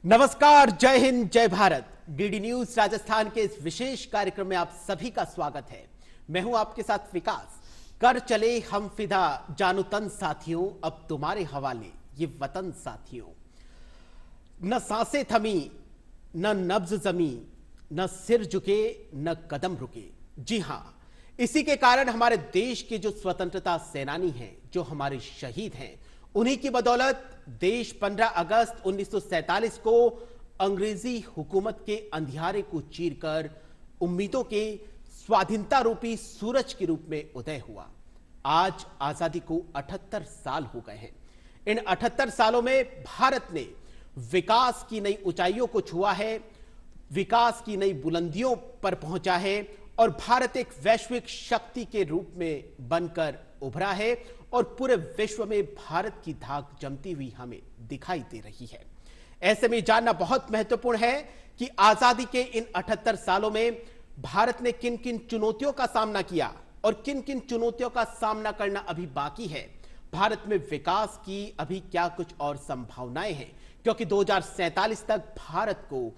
नमस्कार, जय हिंद, जय भारत। डीडी न्यूज राजस्थान के इस विशेष कार्यक्रम में आप सभी का स्वागत है। मैं हूं आपके साथ विकास। कर चले हम फिदा, जानो तन साथियों, अब तुम्हारे हवाले ये वतन साथियों। न सांसें थमी, न नब्ज जमी, न सिर झुके, न कदम रुके। जी हां, इसी के कारण हमारे देश के जो स्वतंत्रता सेनानी हैं, जो हमारे शहीद हैं, उन्हीं की बदौलत देश 15 अगस्त 1947 को अंग्रेजी हुकूमत के अंधियारे को चीरकर उम्मीदों के स्वाधीनता रूपी सूरज के रूप में उदय हुआ। आज आजादी को 78 साल हो गए हैं। इन 78 सालों में भारत ने विकास की नई ऊंचाइयों को छुआ है, विकास की नई बुलंदियों पर पहुंचा है और भारत एक वैश्विक शक्ति के रूप में बनकर उभरा है और पूरे विश्व में भारत की धाक जमती हुई हमें दिखाई दे रही है। ऐसे में जानना बहुत महत्वपूर्ण है कि आजादी के इन 78 सालों में भारत ने किन किन चुनौतियों का सामना किया और किन किन चुनौतियों का सामना करना अभी बाकी है। भारत में विकास की अभी क्या कुछ और संभावनाएं हैं, क्योंकि 2047 तक भारत को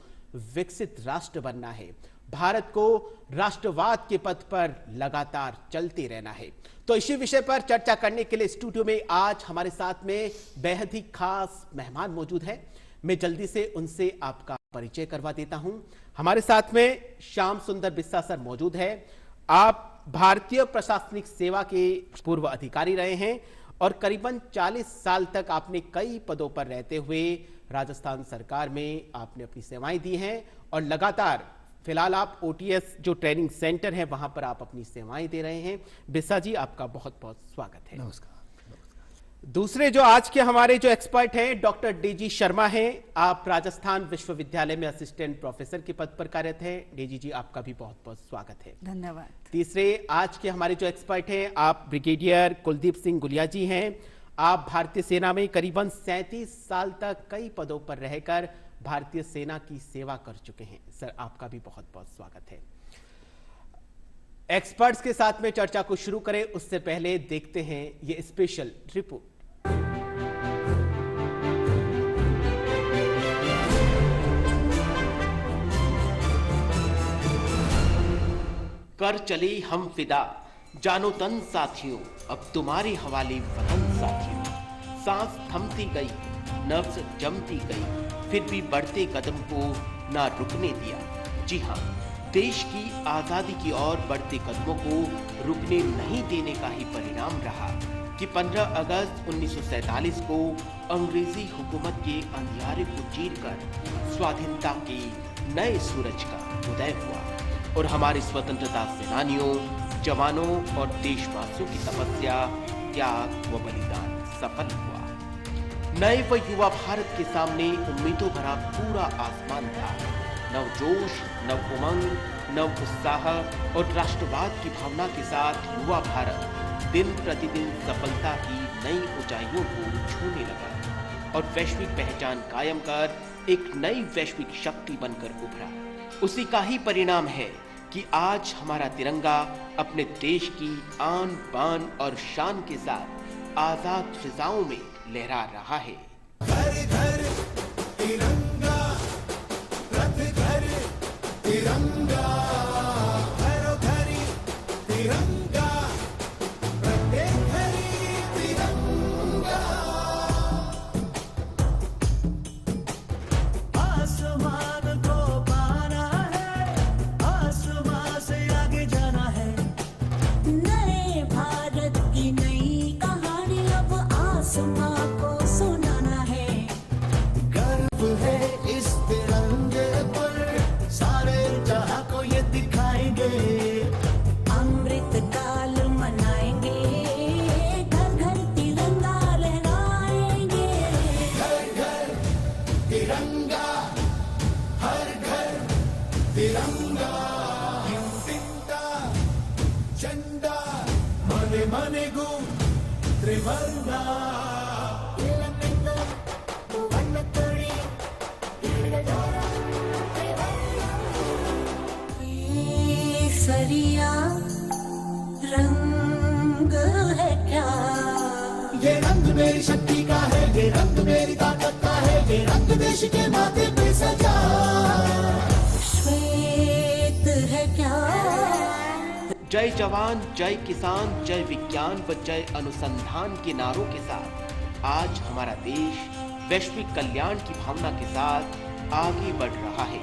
विकसित राष्ट्र बनना है, भारत को राष्ट्रवाद के पथ पर लगातार चलते रहना है। तो इसी विषय पर चर्चा करने के लिए स्टूडियो में आज हमारे साथ में बेहद ही खास मेहमान मौजूद हैं। मैं जल्दी से उनसे आपका परिचय करवा देता हूं। हमारे साथ में श्याम सुंदर बिस्सा सर मौजूद है। आप भारतीय प्रशासनिक सेवा के पूर्व अधिकारी रहे हैं और करीबन 40 साल तक आपने कई पदों पर रहते हुए राजस्थान सरकार में आपने अपनी सेवाएं दी हैं और लगातार फिलहाल आप ओटीएस जो ट्रेनिंग सेंटर है वहां पर आप अपनी सेवाएं दे रहे हैं। बिस्सा जी, आपका बहुत बहुत स्वागत है। नमस्कार। दूसरे जो आज के हमारे जो एक्सपर्ट हैं, डॉक्टर डीजी शर्मा हैं। आप राजस्थान विश्वविद्यालय में असिस्टेंट प्रोफेसर के पद पर कार्यरत हैं। डीजी जी, आपका भी बहुत बहुत स्वागत है। धन्यवाद। तीसरे आज के हमारे जो एक्सपर्ट हैं, आप ब्रिगेडियर कुलदीप सिंह गुलिया जी हैं। आप भारतीय सेना में करीबन 37 साल तक कई पदों पर रहकर भारतीय सेना की सेवा कर चुके हैं। सर, आपका भी बहुत बहुत स्वागत है। एक्सपर्ट्स के साथ में चर्चा को शुरू करें उससे पहले देखते हैं ये स्पेशल रिपोर्ट। कर चले हम फिदा, जानो तन साथियों, अब तुम्हारे हवाले वतन साथियों। सांस थमती गई, नब्ज जमती गई, फिर भी बढ़ते कदम को ना रुकने दिया। जी हाँ, देश की आजादी की ओर बढ़ते कदमों को रुकने नहीं देने का ही परिणाम रहा कि 15 अगस्त 1947 को अंग्रेजी हुकूमत के अंधियारे को चीरकर स्वाधीनता के नए सूरज का उदय हुआ और हमारे स्वतंत्रता सेनानियों, जवानों और देशवासियों की तपस्या, त्याग व बलिदान सफल हुआ। नए व युवा भारत के सामने उम्मीदों भरा पूरा आसमान था। नव जोश, नव उमंग, नव उत्साह और राष्ट्रवाद की भावना के साथ युवा भारत दिन प्रतिदिन सफलता की नई ऊंचाइयों को छूने लगा और वैश्विक पहचान कायम कर एक नई वैश्विक शक्ति बनकर उभरा। उसी का ही परिणाम है कि आज हमारा तिरंगा अपने देश की आन बान और शान के साथ आजाद फिजाओं में लहरा रहा है। घर घर तिरंगा, रथ घर तिरंगा, घरों घरी तिरंगा, प्रत्येक घरी तिरंगा। आसमान को पाना है, आसमान से आगे जाना है। नए भारत की नई कहानी अब आसमां को सुनाना है। गर्व है इस तिरंगे पर, सारे जहां को ये दिखाएंगे। अमृत काल मनाएंगे, घर घर तिरंगा लहराएंगे। घर घर तिरंगा, हर घर तिरंगा। हिंसा झंडा मने मने गु त्रिवर्णा। सरिया रंग है क्या? ये रंग मेरी शक्ति का है, ये रंग मेरी ताकत का है, ये रंग देश के माथे पे जय जवान, जय किसान, जय विज्ञान व जय अनुसंधान के नारों के साथ आज हमारा देश वैश्विक कल्याण की भावना के साथ आगे बढ़ रहा है।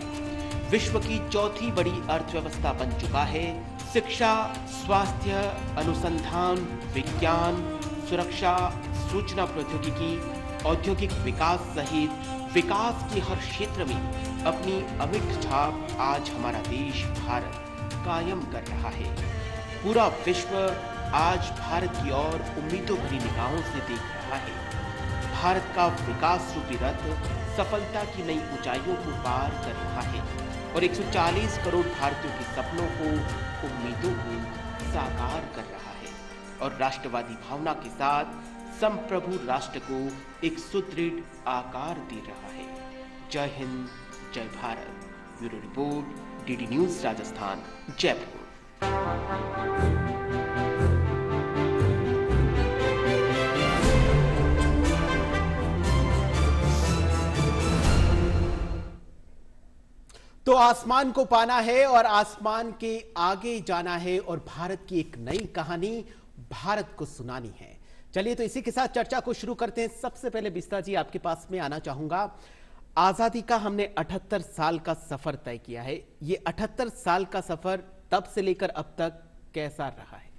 विश्व की चौथी बड़ी अर्थव्यवस्था बन चुका है। शिक्षा, स्वास्थ्य, अनुसंधान, विज्ञान, सुरक्षा, सूचना प्रौद्योगिकी, औद्योगिक विकास सहित विकास के हर क्षेत्र में अपनी अमिट छाप आज हमारा देश भारत कायम कर रहा है। पूरा विश्व आज भारत की ओर उम्मीदों भरी निगाहों से देख रहा है। भारत का विकास रूपी रथ सफलता की नई ऊंचाइयों को पार कर रहा है और 140 करोड़ भारतीयों के सपनों को, उम्मीदों को साकार कर रहा है और राष्ट्रवादी भावना के साथ संप्रभु राष्ट्र को एक सुदृढ़ आकार दे रहा है। जय हिंद, जय Bharat. Bureau report, DD news Rajasthan, Jaipur. तो आसमान को पाना है और आसमान के आगे जाना है और भारत की एक नई कहानी भारत को सुनानी है। चलिए तो इसी के साथ चर्चा को शुरू करते हैं। सबसे पहले बिस्ता जी, आपके पास में आना चाहूंगा। आजादी का हमने 78 साल का सफर तय किया है। ये 78 साल का सफर तब से लेकर अब तक कैसा रहा है?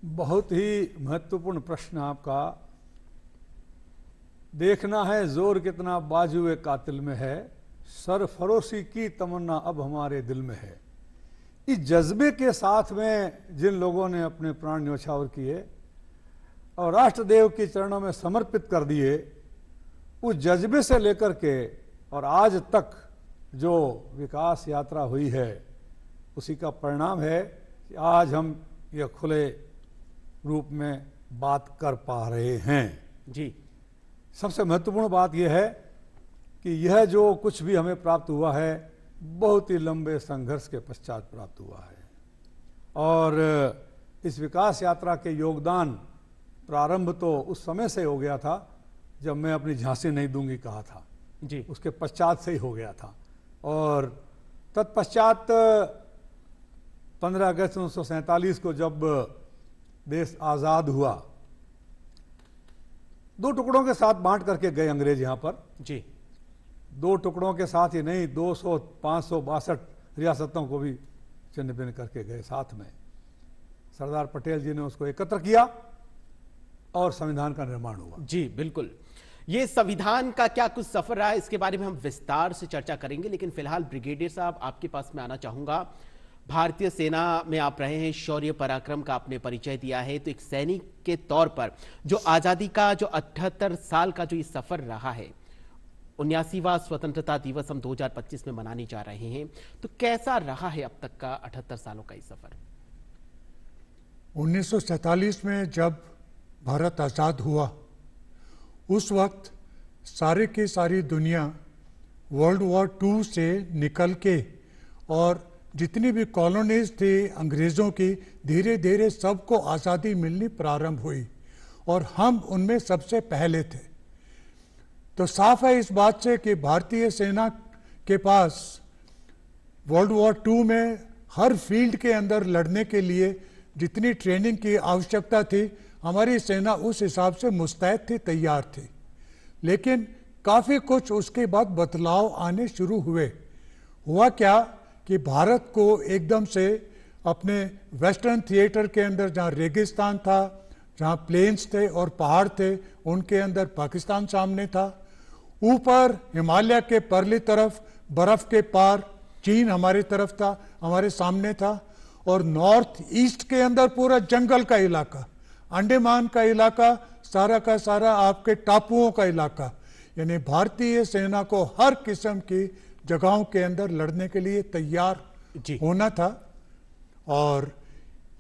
बहुत ही महत्वपूर्ण प्रश्न आपका। देखना है जोर कितना बाजुए कातिल में है, सरफरोशी की तमन्ना अब हमारे दिल में है। इस जज्बे के साथ में जिन लोगों ने अपने प्राण न्यौछावर किए और राष्ट्रदेव के चरणों में समर्पित कर दिए, उस जज्बे से लेकर के और आज तक जो विकास यात्रा हुई है, उसी का परिणाम है कि आज हम यह खुले रूप में बात कर पा रहे हैं। जी, सबसे महत्वपूर्ण बात यह है कि यह जो कुछ भी हमें प्राप्त हुआ है, बहुत ही लंबे संघर्ष के पश्चात प्राप्त हुआ है और इस विकास यात्रा के योगदान प्रारंभ तो उस समय से हो गया था जब मैं अपनी झांसी नहीं दूंगी कहा था जी, उसके पश्चात से ही हो गया था। और तत्पश्चात 15 अगस्त 1947 को जब देश आज़ाद हुआ, 2 टुकड़ों के साथ बांट करके गए अंग्रेज यहाँ पर। जी, 2 टुकड़ों के साथ ही नहीं, 562 रियासतों को भी चिन्ह भिन्न करके गए साथ में। सरदार पटेल जी ने उसको एकत्र किया और संविधान का निर्माण हुआ। जी बिल्कुल। ये संविधान का क्या कुछ सफर रहा है, इसके बारे में हम विस्तार से चर्चा करेंगे, लेकिन फिलहाल ब्रिगेडियर साहब आपके पास में आना चाहूंगा। भारतीय सेना में आप रहे हैं, शौर्य पराक्रम का आपने परिचय दिया है, तो एक सैनिक के तौर पर जो आजादी का जो 78 साल का जो ये सफर रहा है, 79वां स्वतंत्रता दिवस हम 2025 में मनाने जा रहे हैं, तो कैसा रहा है अब तक का 78 सालों का ये सफर? 1947 में जब भारत आज़ाद हुआ, उस वक्त सारी की सारी दुनिया वर्ल्ड वॉर 2 से निकल के और जितनी भी कॉलोनीज थी अंग्रेज़ों की, धीरे धीरे सबको आज़ादी मिलनी प्रारंभ हुई और हम उनमें सबसे पहले थे। तो साफ है इस बात से कि भारतीय सेना के पास वर्ल्ड वॉर 2 में हर फील्ड के अंदर लड़ने के लिए जितनी ट्रेनिंग की आवश्यकता थी, हमारी सेना उस हिसाब से मुस्तैद थी, तैयार थी। लेकिन काफ़ी कुछ उसके बाद बदलाव आने शुरू हुए। हुआ क्या कि भारत को एकदम से अपने वेस्टर्न थिएटर के अंदर, जहाँ रेगिस्तान था, जहाँ प्लेन्स थे और पहाड़ थे, उनके अंदर पाकिस्तान सामने था। ऊपर हिमालय के परली तरफ बर्फ़ के पार चीन हमारी तरफ था, हमारे सामने था। और नॉर्थ ईस्ट के अंदर पूरा जंगल का इलाका, अंडमान का इलाका, सारा का सारा आपके टापुओं का इलाका। यानी भारतीय सेना को हर किस्म की जगहों के अंदर लड़ने के लिए तैयार होना था। और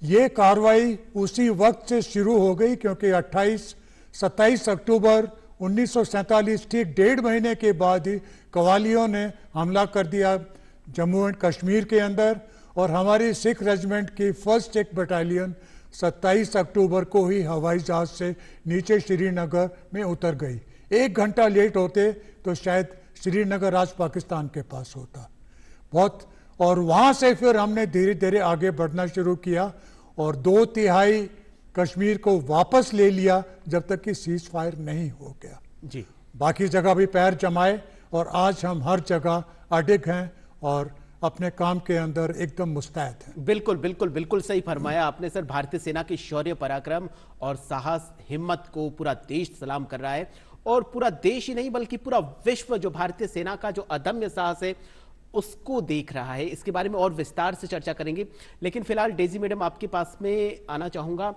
ये कार्रवाई उसी वक्त से शुरू हो गई, क्योंकि 27 अक्टूबर 1947, ठीक 1.5 महीने के बाद ही कवालियों ने हमला कर दिया जम्मू एंड कश्मीर के अंदर। और हमारी सिख रेजिमेंट की 1st सिख बटालियन 27 अक्टूबर को ही हवाई जहाज से नीचे श्रीनगर में उतर गई। 1 घंटा लेट होते तो शायद श्रीनगर आज पाकिस्तान के पास होता। बहुत और वहाँ से फिर हमने धीरे धीरे आगे बढ़ना शुरू किया और 2/3 कश्मीर को वापस ले लिया जब तक कि सीज फायर नहीं हो गया। जी बाकी जगह भी पैर जमाए और आज हम हर जगह अडिग हैं और अपने काम के अंदर एकदम मुस्तैद हैं। बिल्कुल बिल्कुल बिल्कुल सही फरमाया आपने सर। भारतीय सेना की शौर्य पराक्रम और साहस हिम्मत को पूरा देश सलाम कर रहा है, और पूरा देश ही नहीं बल्कि पूरा विश्व जो भारतीय सेना का जो अदम्य साहस है उसको देख रहा है। इसके बारे में और विस्तार से चर्चा करेंगे, लेकिन फिलहाल डेजी मैडम आपके पास में आना चाहूंगा।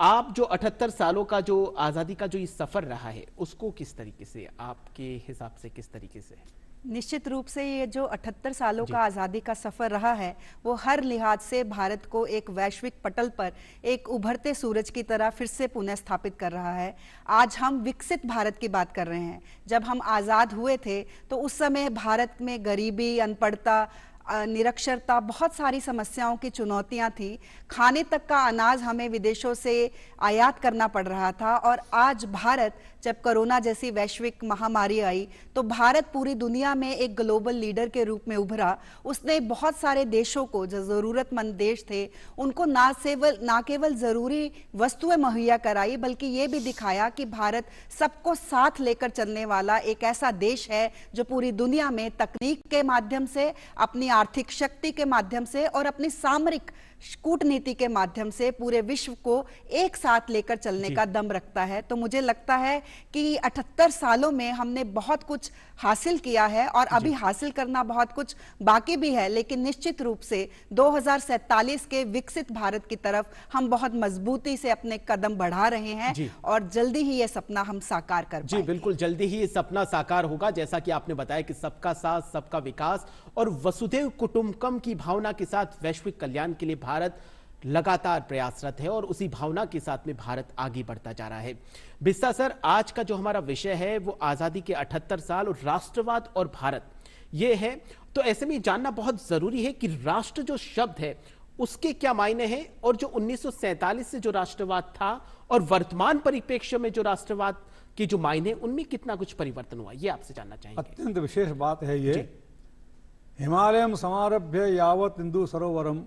आप जो 78 सालों का जो आज़ादी का जो ये सफ़र रहा है उसको किस तरीके से, आपके हिसाब से किस तरीके से? निश्चित रूप से ये जो 78 सालों का आज़ादी का सफ़र रहा है वो हर लिहाज से भारत को एक वैश्विक पटल पर एक उभरते सूरज की तरह फिर से पुनः स्थापित कर रहा है। आज हम विकसित भारत की बात कर रहे हैं। जब हम आज़ाद हुए थे तो उस समय भारत में गरीबी, अनपढ़ता, निरक्षरता, बहुत सारी समस्याओं की चुनौतियां थी। खाने तक का अनाज हमें विदेशों से आयात करना पड़ रहा था, और आज भारत जब कोरोना जैसी वैश्विक महामारी आई तो भारत पूरी दुनिया में एक ग्लोबल लीडर के रूप में उभरा। उसने बहुत सारे देशों को, जो ज़रूरतमंद देश थे, उनको ना केवल ज़रूरी वस्तुएं मुहैया कराई बल्कि ये भी दिखाया कि भारत सबको साथ लेकर चलने वाला एक ऐसा देश है जो पूरी दुनिया में तकनीक के माध्यम से, अपनी आर्थिक शक्ति के माध्यम से और अपनी सामरिक कूटनीति के माध्यम से पूरे विश्व को एक साथ लेकर चलने का दम रखता है। तो मुझे लगता है कि 78 सालों में हमने बहुत कुछ हासिल किया है और अभी हासिल करना बहुत कुछ बाकी भी है, लेकिन निश्चित रूप से 2047 के विकसित भारत की तरफ हम बहुत मजबूती से अपने कदम बढ़ा रहे हैं और जल्दी ही ये सपना हम साकार कर पाएंगे। जी बिल्कुल, जल्दी ही ये सपना साकार होगा। जैसा कि आपने बताया कि सबका साथ, सबका विकास और वसुधैव कुटुंबकम की भावना के साथ वैश्विक कल्याण के लिए भारत लगातार प्रयासरत है और उसी भावना के साथ में भारत आगे बढ़ता जा रहा है। बिस्सा सर, आज का जो हमारा विषय है वो आजादी के 78 साल और राष्ट्रवाद और भारत ये है। तो ऐसे में जानना बहुत जरूरी है कि राष्ट्र जो शब्द है उसके क्या मायने हैं, और जो 1947 से जो राष्ट्रवाद था और वर्तमान परिप्रेक्ष्य में जो राष्ट्रवाद के जो मायने उनमें कितना कुछ परिवर्तन हुआ, ये आपसे जानना चाहेंगे। अत्यंत विशेष बात है ये। हिमालयम समारभ्य यावत इंदु सरोवरम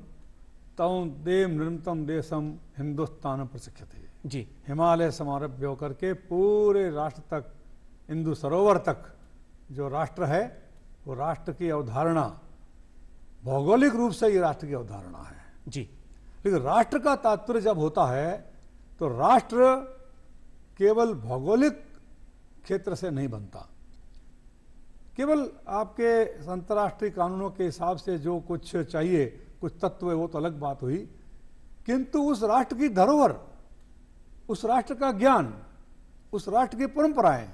तम देव निर्मतम देशम हिंदुस्तान प्रशिक्षते। जी, हिमालय समारभ्य होकर के पूरे राष्ट्र तक, इंदु सरोवर तक जो राष्ट्र है वो राष्ट्र की अवधारणा, भौगोलिक रूप से ये राष्ट्र की अवधारणा है। जी, लेकिन राष्ट्र का तात्पर्य जब होता है तो राष्ट्र केवल भौगोलिक क्षेत्र से नहीं बनता। केवल आपके अंतर्राष्ट्रीय कानूनों के हिसाब से जो कुछ चाहिए, कुछ तत्व है, वो तो अलग बात हुई, किंतु उस राष्ट्र की धरोहर, उस राष्ट्र का ज्ञान, उस राष्ट्र की परंपराएं,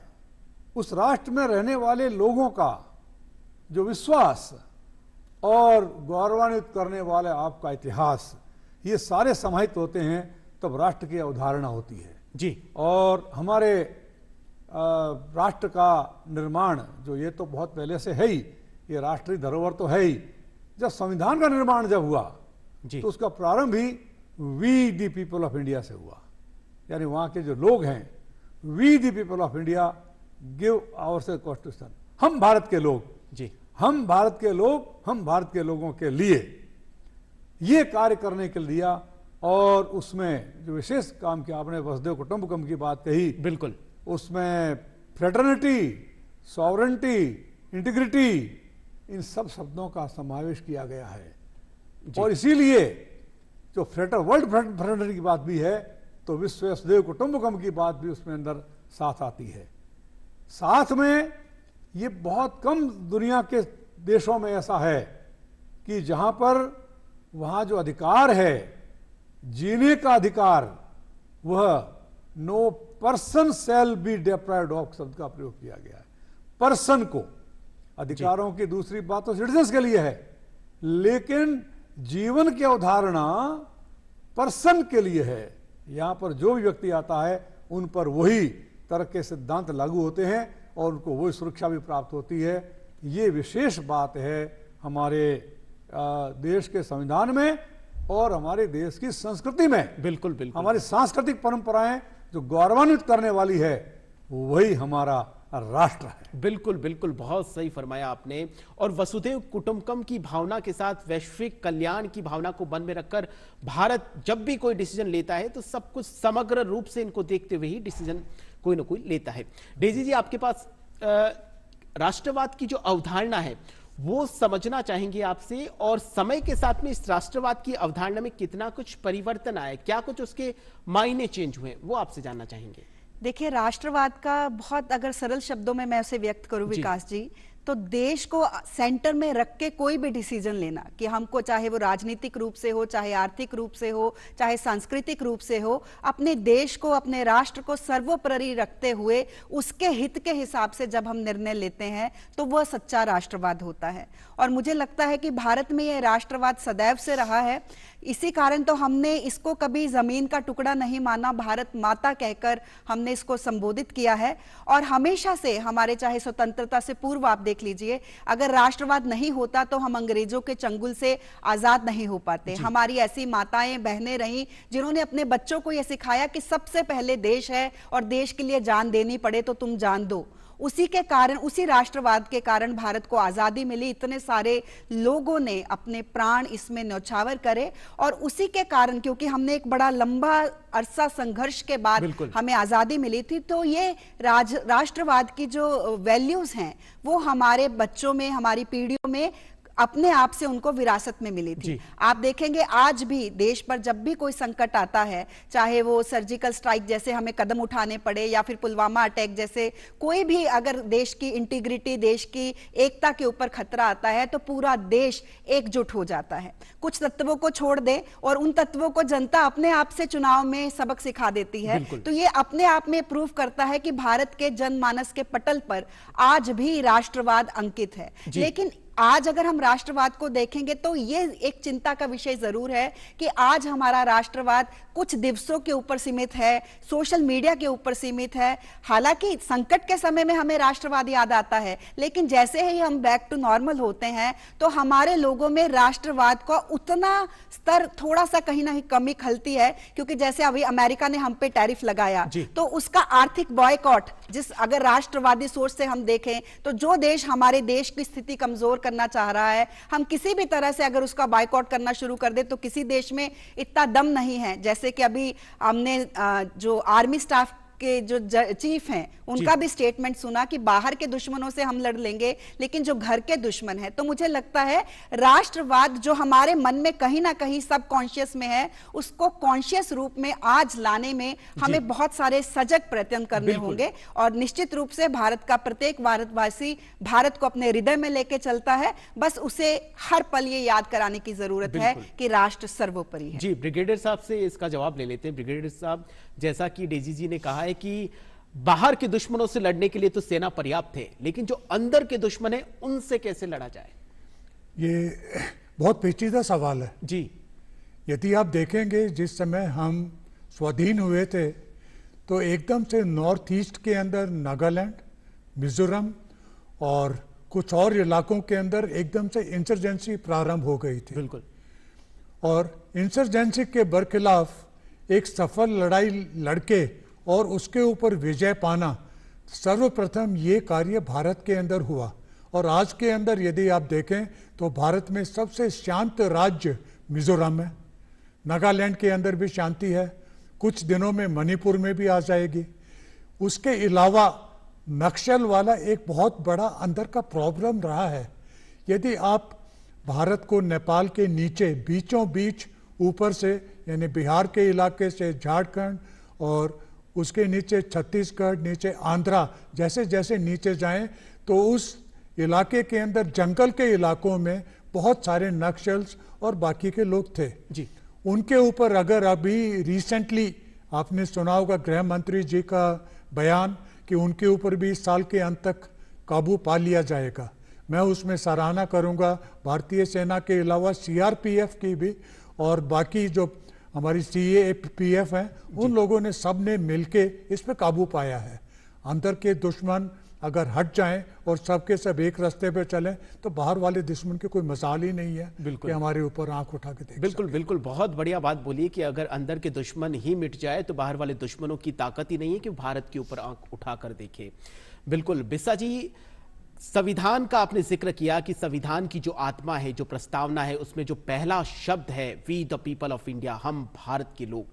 उस राष्ट्र में रहने वाले लोगों का जो विश्वास और गौरवान्वित करने वाले आपका इतिहास, ये सारे समाहित होते हैं तब राष्ट्र की अवधारणा होती है। जी, और हमारे राष्ट्र का निर्माण जो ये तो बहुत पहले से है ही, ये राष्ट्रीय धरोहर तो है ही। जब संविधान का निर्माण जब हुआ तो उसका प्रारंभ ही we the people of India से हुआ, यानी वहाँ के जो लोग हैं, we the people of India give our constitution, हम भारत के लोग, जी, हम भारत के लोग, हम भारत के लोगों के लिए ये कार्य करने के लिए दिया। और उसमें जो विशेष काम किया आपने, वसुधैव कुटुंबकम की बात कही, बिल्कुल, उसमें फ्रेटर्निटी, सॉवरेंटी, इंटीग्रिटी, इन सब शब्दों का समावेश किया गया है। और इसीलिए जो वर्ल्ड फ्रेटर्निटी की बात भी है तो विश्व वसुधैव कुटुंबकम की बात भी उसमें अंदर साथ आती है। साथ में ये बहुत कम दुनिया के देशों में ऐसा है कि जहां पर वहां जो अधिकार है, जीने का अधिकार, वह no person shall be deprived of शब्द का प्रयोग किया गया है। पर्सन को, अधिकारों की दूसरी बात तो सिटीजन्स के लिए है, लेकिन जीवन की अवधारणा पर्सन के लिए है। यहां पर जो भी व्यक्ति आता है उन पर वही तरह के सिद्धांत लागू होते हैं और उनको वही सुरक्षा भी प्राप्त होती है। ये विशेष बात है हमारे देश के संविधान में और हमारे देश की संस्कृति में। बिल्कुल बिल्कुल, हमारी सांस्कृतिक परंपराएं जो गौरवान्वित करने वाली है वही हमारा राष्ट्र है। बिल्कुल बिल्कुल, बहुत सही फरमाया आपने। और वसुधैव कुटुंबकम की भावना के साथ वैश्विक कल्याण की भावना को मन में रखकर भारत जब भी कोई डिसीजन लेता है तो सब कुछ समग्र रूप से इनको देखते हुए ही डिसीजन कोई ना कोई लेता है। डेजी जी, आपके पास राष्ट्रवाद की जो अवधारणा है वो समझना चाहेंगे आपसे, और समय के साथ में इस राष्ट्रवाद की अवधारणा में कितना कुछ परिवर्तन आया, क्या कुछ उसके मायने चेंज हुए, वो आपसे जानना चाहेंगे। देखिए, राष्ट्रवाद का बहुत अगर सरल शब्दों में मैं उसे व्यक्त करूं विकास जी, तो देश को सेंटर में रख के कोई भी डिसीजन लेना कि हमको, चाहे वो राजनीतिक रूप से हो, चाहे आर्थिक रूप से हो, चाहे सांस्कृतिक रूप से हो, अपने देश को, अपने राष्ट्र को सर्वोपरि रखते हुए उसके हित के हिसाब से जब हम निर्णय लेते हैं तो वह सच्चा राष्ट्रवाद होता है। और मुझे लगता है कि भारत में यह राष्ट्रवाद सदैव से रहा है। इसी कारण तो हमने इसको कभी जमीन का टुकड़ा नहीं माना, भारत माता कहकर हमने इसको संबोधित किया है। और हमेशा से हमारे, चाहे स्वतंत्रता से पूर्व आप देख लीजिए, अगर राष्ट्रवाद नहीं होता तो हम अंग्रेजों के चंगुल से आजाद नहीं हो पाते। हमारी ऐसी माताएं बहनें रहीं जिन्होंने अपने बच्चों को यह सिखाया कि सबसे पहले देश है और देश के लिए जान देनी पड़े तो तुम जान दो। उसी के कारण, उसी राष्ट्रवाद के कारण भारत को आजादी मिली। इतने सारे लोगों ने अपने प्राण इसमें न्यौछावर करे, और उसी के कारण, क्योंकि हमने एक बड़ा लंबा अरसा संघर्ष के बाद हमें आजादी मिली थी, तो ये राष्ट्रवाद की जो वैल्यूज हैं वो हमारे बच्चों में, हमारी पीढ़ियों में अपने आप से उनको विरासत में मिली थी। आप देखेंगे आज भी देश पर जब भी कोई संकट आता है, चाहे वो सर्जिकल स्ट्राइक जैसे हमें कदम उठाने पड़े या फिर पुलवामा अटैक जैसे कोई भी, अगर देश की इंटीग्रिटी, देश की एकता के ऊपर खतरा आता है तो पूरा देश एकजुट हो जाता है। कुछ तत्वों को छोड़ दे और उन तत्वों को जनता अपने आप से चुनाव में सबक सिखा देती है। तो ये अपने आप में प्रूव करता है कि भारत के जनमानस के पटल पर आज भी राष्ट्रवाद अंकित है। लेकिन आज अगर हम राष्ट्रवाद को देखेंगे तो ये एक चिंता का विषय जरूर है कि आज हमारा राष्ट्रवाद कुछ दिवसों के ऊपर सीमित है, सोशल मीडिया के ऊपर सीमित है। हालांकि संकट के समय में हमें राष्ट्रवाद याद आता है, लेकिन जैसे ही हम बैक टू नॉर्मल होते हैं तो हमारे लोगों में राष्ट्रवाद का उतना स्तर थोड़ा सा कहीं ना कहीं कमी खलती है। क्योंकि जैसे अभी अमेरिका ने हम पे टैरिफ लगाया तो उसका आर्थिक बॉयकॉट, जिस अगर राष्ट्रवादी सोच से हम देखें तो जो देश हमारे देश की स्थिति कमजोर करना चाह रहा है, हम किसी भी तरह से अगर उसका बायकॉट करना शुरू कर दे तो किसी देश में इतना दम नहीं है। जैसे कि अभी हमने जो आर्मी स्टाफ के जो चीफ हैं उनका भी स्टेटमेंट सुना कि बाहर के दुश्मनों से हम लड़ लेंगे, लेकिन जो घर के दुश्मन है, तो मुझे लगता है राष्ट्रवाद जो हमारे मन में कहीं ना कहीं सब कॉन्शियस में है, उसको कॉन्शियस रूप में आज लाने में हमें बहुत सारे सजग प्रयत्न करने होंगे। और निश्चित रूप से भारत का प्रत्येक भारतवासी भारत को अपने हृदय में लेके चलता है, बस उसे हर पल ये याद कराने की जरूरत है कि राष्ट्र सर्वोपरि है। जी, ब्रिगेडियर साहब से इसका जवाब ले लेते हैं। ब्रिगेडियर साहब, जैसा कि डेजी जी ने कहा है कि बाहर के दुश्मनों से लड़ने के लिए तो सेना पर्याप्त है, लेकिन जो अंदर के दुश्मन है उनसे कैसे लड़ा जाए? ये बहुत पेचीदा सवाल है जी। यदि आप देखेंगे, जिस समय हम स्वाधीन हुए थे तो एकदम से नॉर्थ ईस्ट के अंदर नागालैंड, मिजोरम और कुछ और इलाकों के अंदर एकदम से इंसर्जेंसी प्रारंभ हो गई थी। बिल्कुल। और इंसर्जेंसी के बरखिलाफ एक सफल लड़ाई लड़के और उसके ऊपर विजय पाना, सर्वप्रथम ये कार्य भारत के अंदर हुआ। और आज के अंदर यदि आप देखें तो भारत में सबसे शांत राज्य मिजोरम है, नागालैंड के अंदर भी शांति है, कुछ दिनों में मणिपुर में भी आ जाएगी। उसके अलावा नक्सल वाला एक बहुत बड़ा अंदर का प्रॉब्लम रहा है। यदि आप भारत को नेपाल के नीचे बीचों बीच ऊपर से, यानी बिहार के इलाके से झारखंड और उसके नीचे छत्तीसगढ़, नीचे आंध्रा, जैसे जैसे नीचे जाएं तो उस इलाके के अंदर जंगल के इलाकों में बहुत सारे नक्सल्स और बाकी के लोग थे जी। उनके ऊपर अगर अभी रिसेंटली आपने सुना होगा गृह मंत्री जी का बयान कि उनके ऊपर भी इस साल के अंत तक काबू पा लिया जाएगा। मैं उसमें सराहना करूंगा भारतीय सेना के अलावा सीआरपीएफ की भी, और बाकी जो हमारी सीएपीएफ हैं उन लोगों ने सब ने मिलके इस पे काबू पाया है। अंदर के दुश्मन अगर हट जाएं और सबके सब एक रास्ते पे चलें तो बाहर वाले दुश्मन की कोई मजाल ही नहीं है कि हमारे ऊपर आंख उठा के देख। बिल्कुल बिल्कुल, बहुत बढ़िया बात बोली कि अगर अंदर के दुश्मन ही मिट जाए तो बाहर वाले दुश्मनों की ताकत ही नहीं है कि भारत के ऊपर आंख उठाकर देखे। बिल्कुल बिस्सा जी, संविधान का आपने जिक्र किया कि संविधान की जो आत्मा है, जो प्रस्तावना है, उसमें जो पहला शब्द है we the people of India, हम भारत के लोग।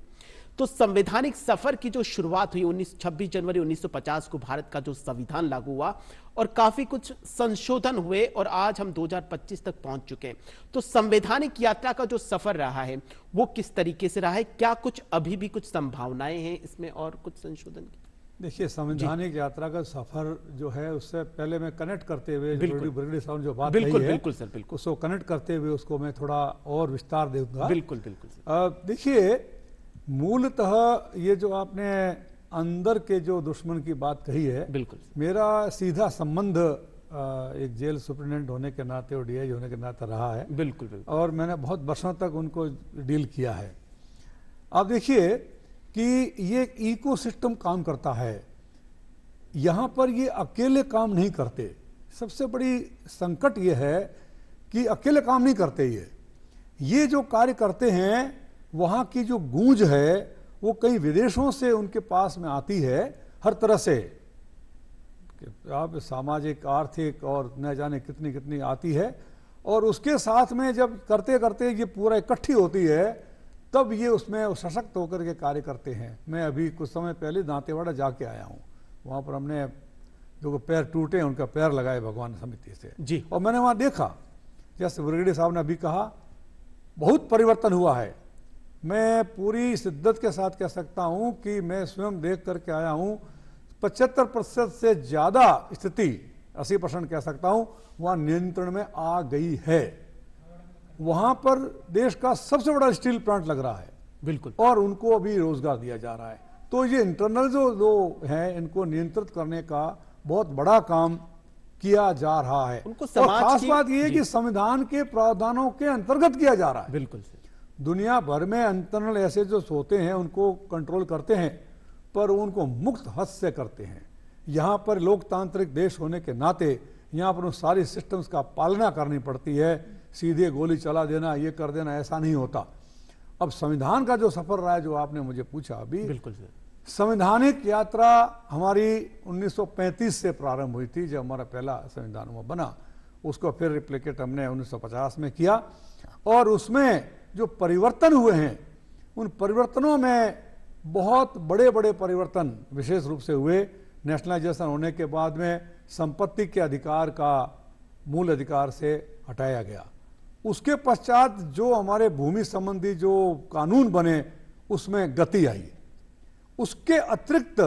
तो संवैधानिक सफर की जो शुरुआत हुई 26 जनवरी 1950 को भारत का जो संविधान लागू हुआ और काफी कुछ संशोधन हुए और आज हम 2025 तक पहुंच चुके हैं। तो संवैधानिक यात्रा का जो सफर रहा है वो किस तरीके से रहा है? क्या कुछ अभी भी कुछ संभावनाएं हैं इसमें और कुछ संशोधन की? देखिए, संवैधानिक यात्रा का सफर जो है उससे पहले मैं कनेक्ट करते हुए ब्रिगेडियर साहब ने जो बात कही है, बिल्कुल सर, बिल्कुल उसको कनेक्ट करते हुए उसको मैं थोड़ा और विस्तार दूंगा। बिल्कुल सर। देखिए, मूलतः ये जो आपने अंदर के जो दुश्मन की बात कही है, बिल्कुल मेरा सीधा संबंध एक जेल सुप्रिटेंडेंट होने के नाते और डीआईजी होने के नाते रहा है। बिल्कुल और मैंने बहुत वर्षों तक उनको डील किया है। आप देखिए कि ये एक इकोसिस्टम काम करता है, यहाँ पर ये अकेले काम नहीं करते। सबसे बड़ी संकट ये है कि अकेले काम नहीं करते। ये जो कार्य करते हैं, वहाँ की जो गूंज है वो कई विदेशों से उनके पास में आती है, हर तरह से। आप सामाजिक, आर्थिक और न जाने कितनी कितनी आती है, और उसके साथ में जब करते करते ये पूरा इकट्ठी होती है, तब ये उसमें सशक्त होकर के कार्य करते हैं। मैं अभी कुछ समय पहले दांतेवाड़ा जाके आया हूँ, वहाँ पर हमने जो पैर टूटे उनका पैर लगाए भगवान समिति से जी। और मैंने वहाँ देखा, जैसे ब्रिगेडियर साहब ने अभी कहा, बहुत परिवर्तन हुआ है। मैं पूरी शिद्दत के साथ कह सकता हूँ कि मैं स्वयं देख करके आया हूँ, 75% से ज़्यादा स्थिति, 80% कह सकता हूँ, वहाँ नियंत्रण में आ गई है। वहाँ पर देश का सबसे बड़ा स्टील प्लांट लग रहा है, बिल्कुल, और उनको अभी रोजगार दिया जा रहा है। तो ये इंटरनल जो है, इनको नियंत्रित करने का बहुत बड़ा काम किया जा रहा है। उनको और समाज खास की- बात यह है जी। कि संविधान के प्रावधानों के अंतर्गत किया जा रहा है। बिल्कुल सर। दुनिया भर में इंटरनल ऐसे जो होते हैं उनको कंट्रोल करते हैं, पर उनको मुक्त हस्त से करते हैं। यहाँ पर लोकतांत्रिक देश होने के नाते यहाँ पर उन सारी सिस्टम्स का पालना करनी पड़ती है। सीधे गोली चला देना, ये कर देना, ऐसा नहीं होता। अब संविधान का जो सफर रहा है, जो आपने मुझे पूछा अभी, बिल्कुल सर। संवैधानिक यात्रा हमारी 1935 से प्रारंभ हुई थी, जब हमारा पहला संविधान वो बना। उसको फिर रिप्लिकेट हमने 1950 में किया, और उसमें जो परिवर्तन हुए हैं, उन परिवर्तनों में बहुत बड़े बड़े परिवर्तन विशेष रूप से हुए। नेशनलाइजेशन होने के बाद में संपत्ति के अधिकार का मूल अधिकार से हटाया गया। उसके पश्चात जो हमारे भूमि संबंधी जो कानून बने, उसमें गति आई। उसके अतिरिक्त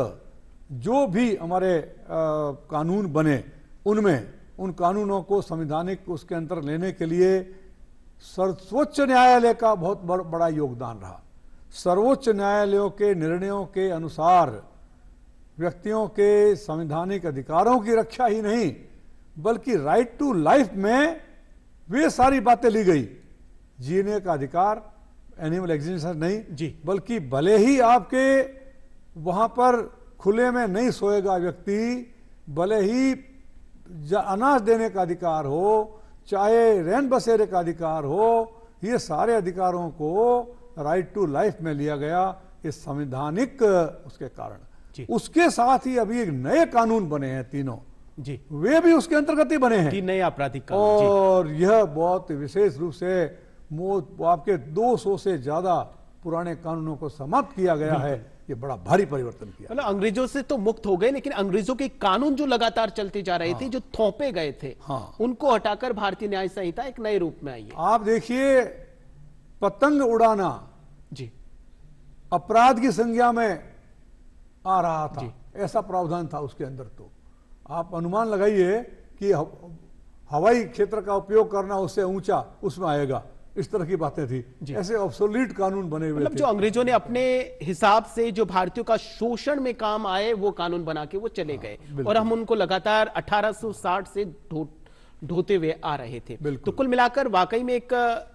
जो भी हमारे कानून बने, उनमें उन कानूनों को संवैधानिक उसके अंतर लेने के लिए सर्वोच्च न्यायालय का बहुत बड़ा योगदान रहा। सर्वोच्च न्यायालयों के निर्णयों के अनुसार व्यक्तियों के संवैधानिक अधिकारों की रक्षा ही नहीं, बल्कि राइट टू लाइफ में वे सारी बातें ली गई। जीने का अधिकार, एनिमल एग्जिस्टेंस नहीं जी, बल्कि भले ही आपके वहां पर खुले में नहीं सोएगा व्यक्ति, भले ही अनाज देने का अधिकार हो, चाहे रैन बसेरे का अधिकार हो, ये सारे अधिकारों को राइट टू लाइफ में लिया गया इस संवैधानिक उसके कारण। जी। उसके साथ ही अभी एक नए कानून बने हैं तीनों, जी, वे भी उसके अंतर्गत ही बने हैं। 3 नए आपराधिक कानून। जी, और यह बहुत विशेष रूप से आपके 200 से ज्यादा पुराने कानूनों को समाप्त किया गया है। ये बड़ा भारी परिवर्तन किया। मतलब अंग्रेजों से तो मुक्त हो गए, लेकिन अंग्रेजों के कानून जो लगातार चलते जा रहे थे, जो थोपे गए थे, हाँ। उनको हटाकर भारतीय न्याय संहिता एक नए रूप में आई है। आप देखिए, पतंग उड़ाना जी, अपराध की संज्ञा में आ रहा था, जी। ऐसा प्रावधान था उसके अंदर। तो आप अनुमान लगाइए कि हवाई क्षेत्र का उपयोग करना उससे ऊंचा उसमें आएगा, इस तरह की बातें थी। ऐसे ऑब्सोलीट कानून बने हुए मतलब थे। जो अंग्रेजों ने अपने हिसाब से जो भारतीयों का शोषण में काम आए, वो कानून बना के वो चले गए, और हम उनको लगातार 1860 से ढोते हुए आ रहे थे। तो कुल मिलाकर वाकई में एक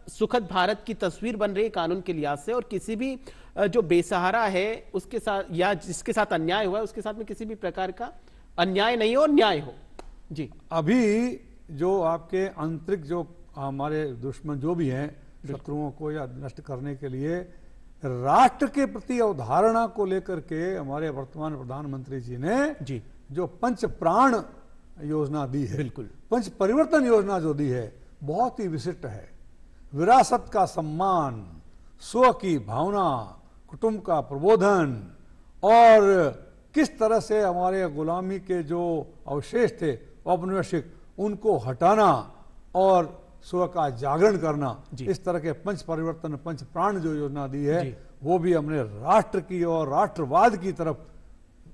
सुखद भारत की तस्वीर बन रही है कानून के लिहाज से, और किसी भी जो बेसहारा है उसके साथ, या जिसके साथ अन्याय हुआ है, उसके साथ में किसी भी प्रकार का अन्याय नहीं हो और न्याय हो। जी, अभी जो आपके आंतरिक जो हमारे दुश्मन जो भी हैं, शत्रुओं को या नष्ट करने के लिए राष्ट्र के प्रति अवधारणा को लेकर के हमारे वर्तमान प्रधानमंत्री जी ने जी, जो पंच प्राण योजना दी है, बिल्कुल। पंच परिवर्तन योजना जो दी है, बहुत ही विशिष्ट है। विरासत का सम्मान, स्व की भावना, कुटुंब का प्रबोधन, और किस तरह से हमारे गुलामी के जो अवशेष थे औपनिवेशिक, उनको हटाना और स्व का जागरण करना, इस तरह के पंच परिवर्तन, पंच प्राण जो योजना दी है, वो भी हमने राष्ट्र की और राष्ट्रवाद की तरफ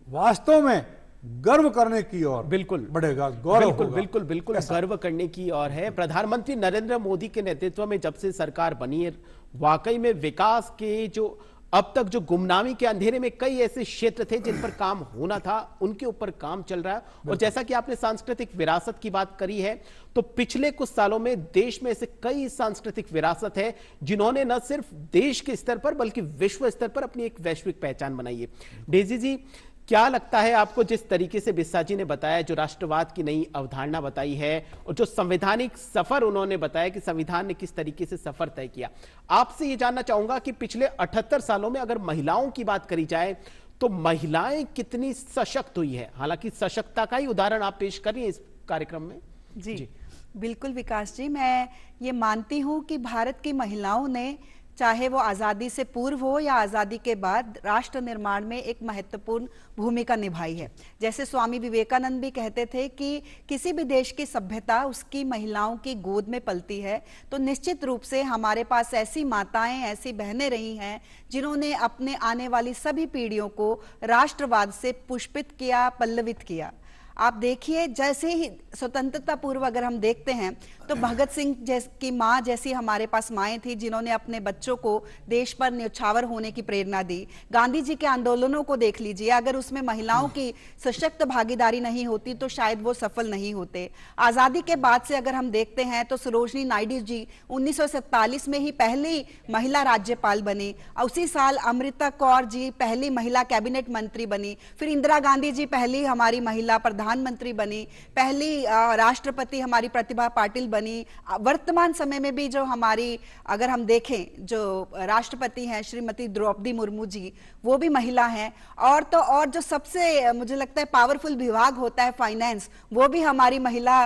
वास्तव में गर्व करने की ओर बिल्कुल बढ़ेगा, गौरव बिल्कुल होगा। बिल्कुल बिल्कुल गर्व करने की ओर है। प्रधानमंत्री नरेंद्र मोदी के नेतृत्व में जब से सरकार बनी है, वाकई में विकास के जो अब तक जो गुमनामी के अंधेरे में कई ऐसे क्षेत्र थे जिन पर काम होना था, उनके ऊपर काम चल रहा है। और जैसा कि आपने सांस्कृतिक विरासत की बात करी है, तो पिछले कुछ सालों में देश में ऐसे कई सांस्कृतिक विरासत है जिन्होंने न सिर्फ देश के स्तर पर बल्कि विश्व स्तर पर अपनी एक वैश्विक पहचान बनाई है। डेजी जी, क्या लगता है आपको, जिस तरीके से बिस्सा जी ने बताया, जो राष्ट्रवाद की नई अवधारणा बताई है और जो संवैधानिक सफर उन्होंने बताया कि संविधान ने किस तरीके से सफर तय किया, आपसे ये जानना चाहूंगा कि पिछले 78 सालों में अगर महिलाओं की बात करी जाए तो महिलाएं कितनी सशक्त हुई है? हालांकि सशक्तता का ही उदाहरण आप पेश कर रही हैं इस कार्यक्रम में। जी बिल्कुल विकास जी, मैं ये मानती हूँ कि भारत की महिलाओं ने, चाहे वो आज़ादी से पूर्व हो या आज़ादी के बाद, राष्ट्र निर्माण में एक महत्वपूर्ण भूमिका निभाई है। जैसे स्वामी विवेकानंद भी कहते थे कि किसी भी देश की सभ्यता उसकी महिलाओं की गोद में पलती है, तो निश्चित रूप से हमारे पास ऐसी माताएं, ऐसी बहनें रही हैं जिन्होंने अपने आने वाली सभी पीढ़ियों को राष्ट्रवाद से पुष्पित किया, पल्लवित किया। आप देखिए, जैसे ही स्वतंत्रता पूर्व अगर हम देखते हैं तो भगत सिंह की माँ जैसी हमारे पास माएँ थी जिन्होंने अपने बच्चों को देश पर न्यौछावर होने की प्रेरणा दी। गांधी जी के आंदोलनों को देख लीजिए, अगर उसमें महिलाओं की सशक्त भागीदारी नहीं होती तो शायद वो सफल नहीं होते। आज़ादी के बाद से अगर हम देखते हैं तो सरोजनी नायडू जी 1947 में ही पहली महिला राज्यपाल बनी, उसी साल अमृता कौर जी पहली महिला कैबिनेट मंत्री बनी, फिर इंदिरा गांधी जी पहली हमारी महिला प्रधानमंत्री बनी, पहली राष्ट्रपति हमारी प्रतिभा पाटिल बनी। वर्तमान समय में भी जो हमारी, अगर हम देखें, जो राष्ट्रपति हैं श्रीमती द्रौपदी मुर्मू जी, वो भी महिला हैं। और तो और जो सबसे मुझे लगता है पावरफुल विभाग होता है फाइनेंस, वो भी हमारी महिला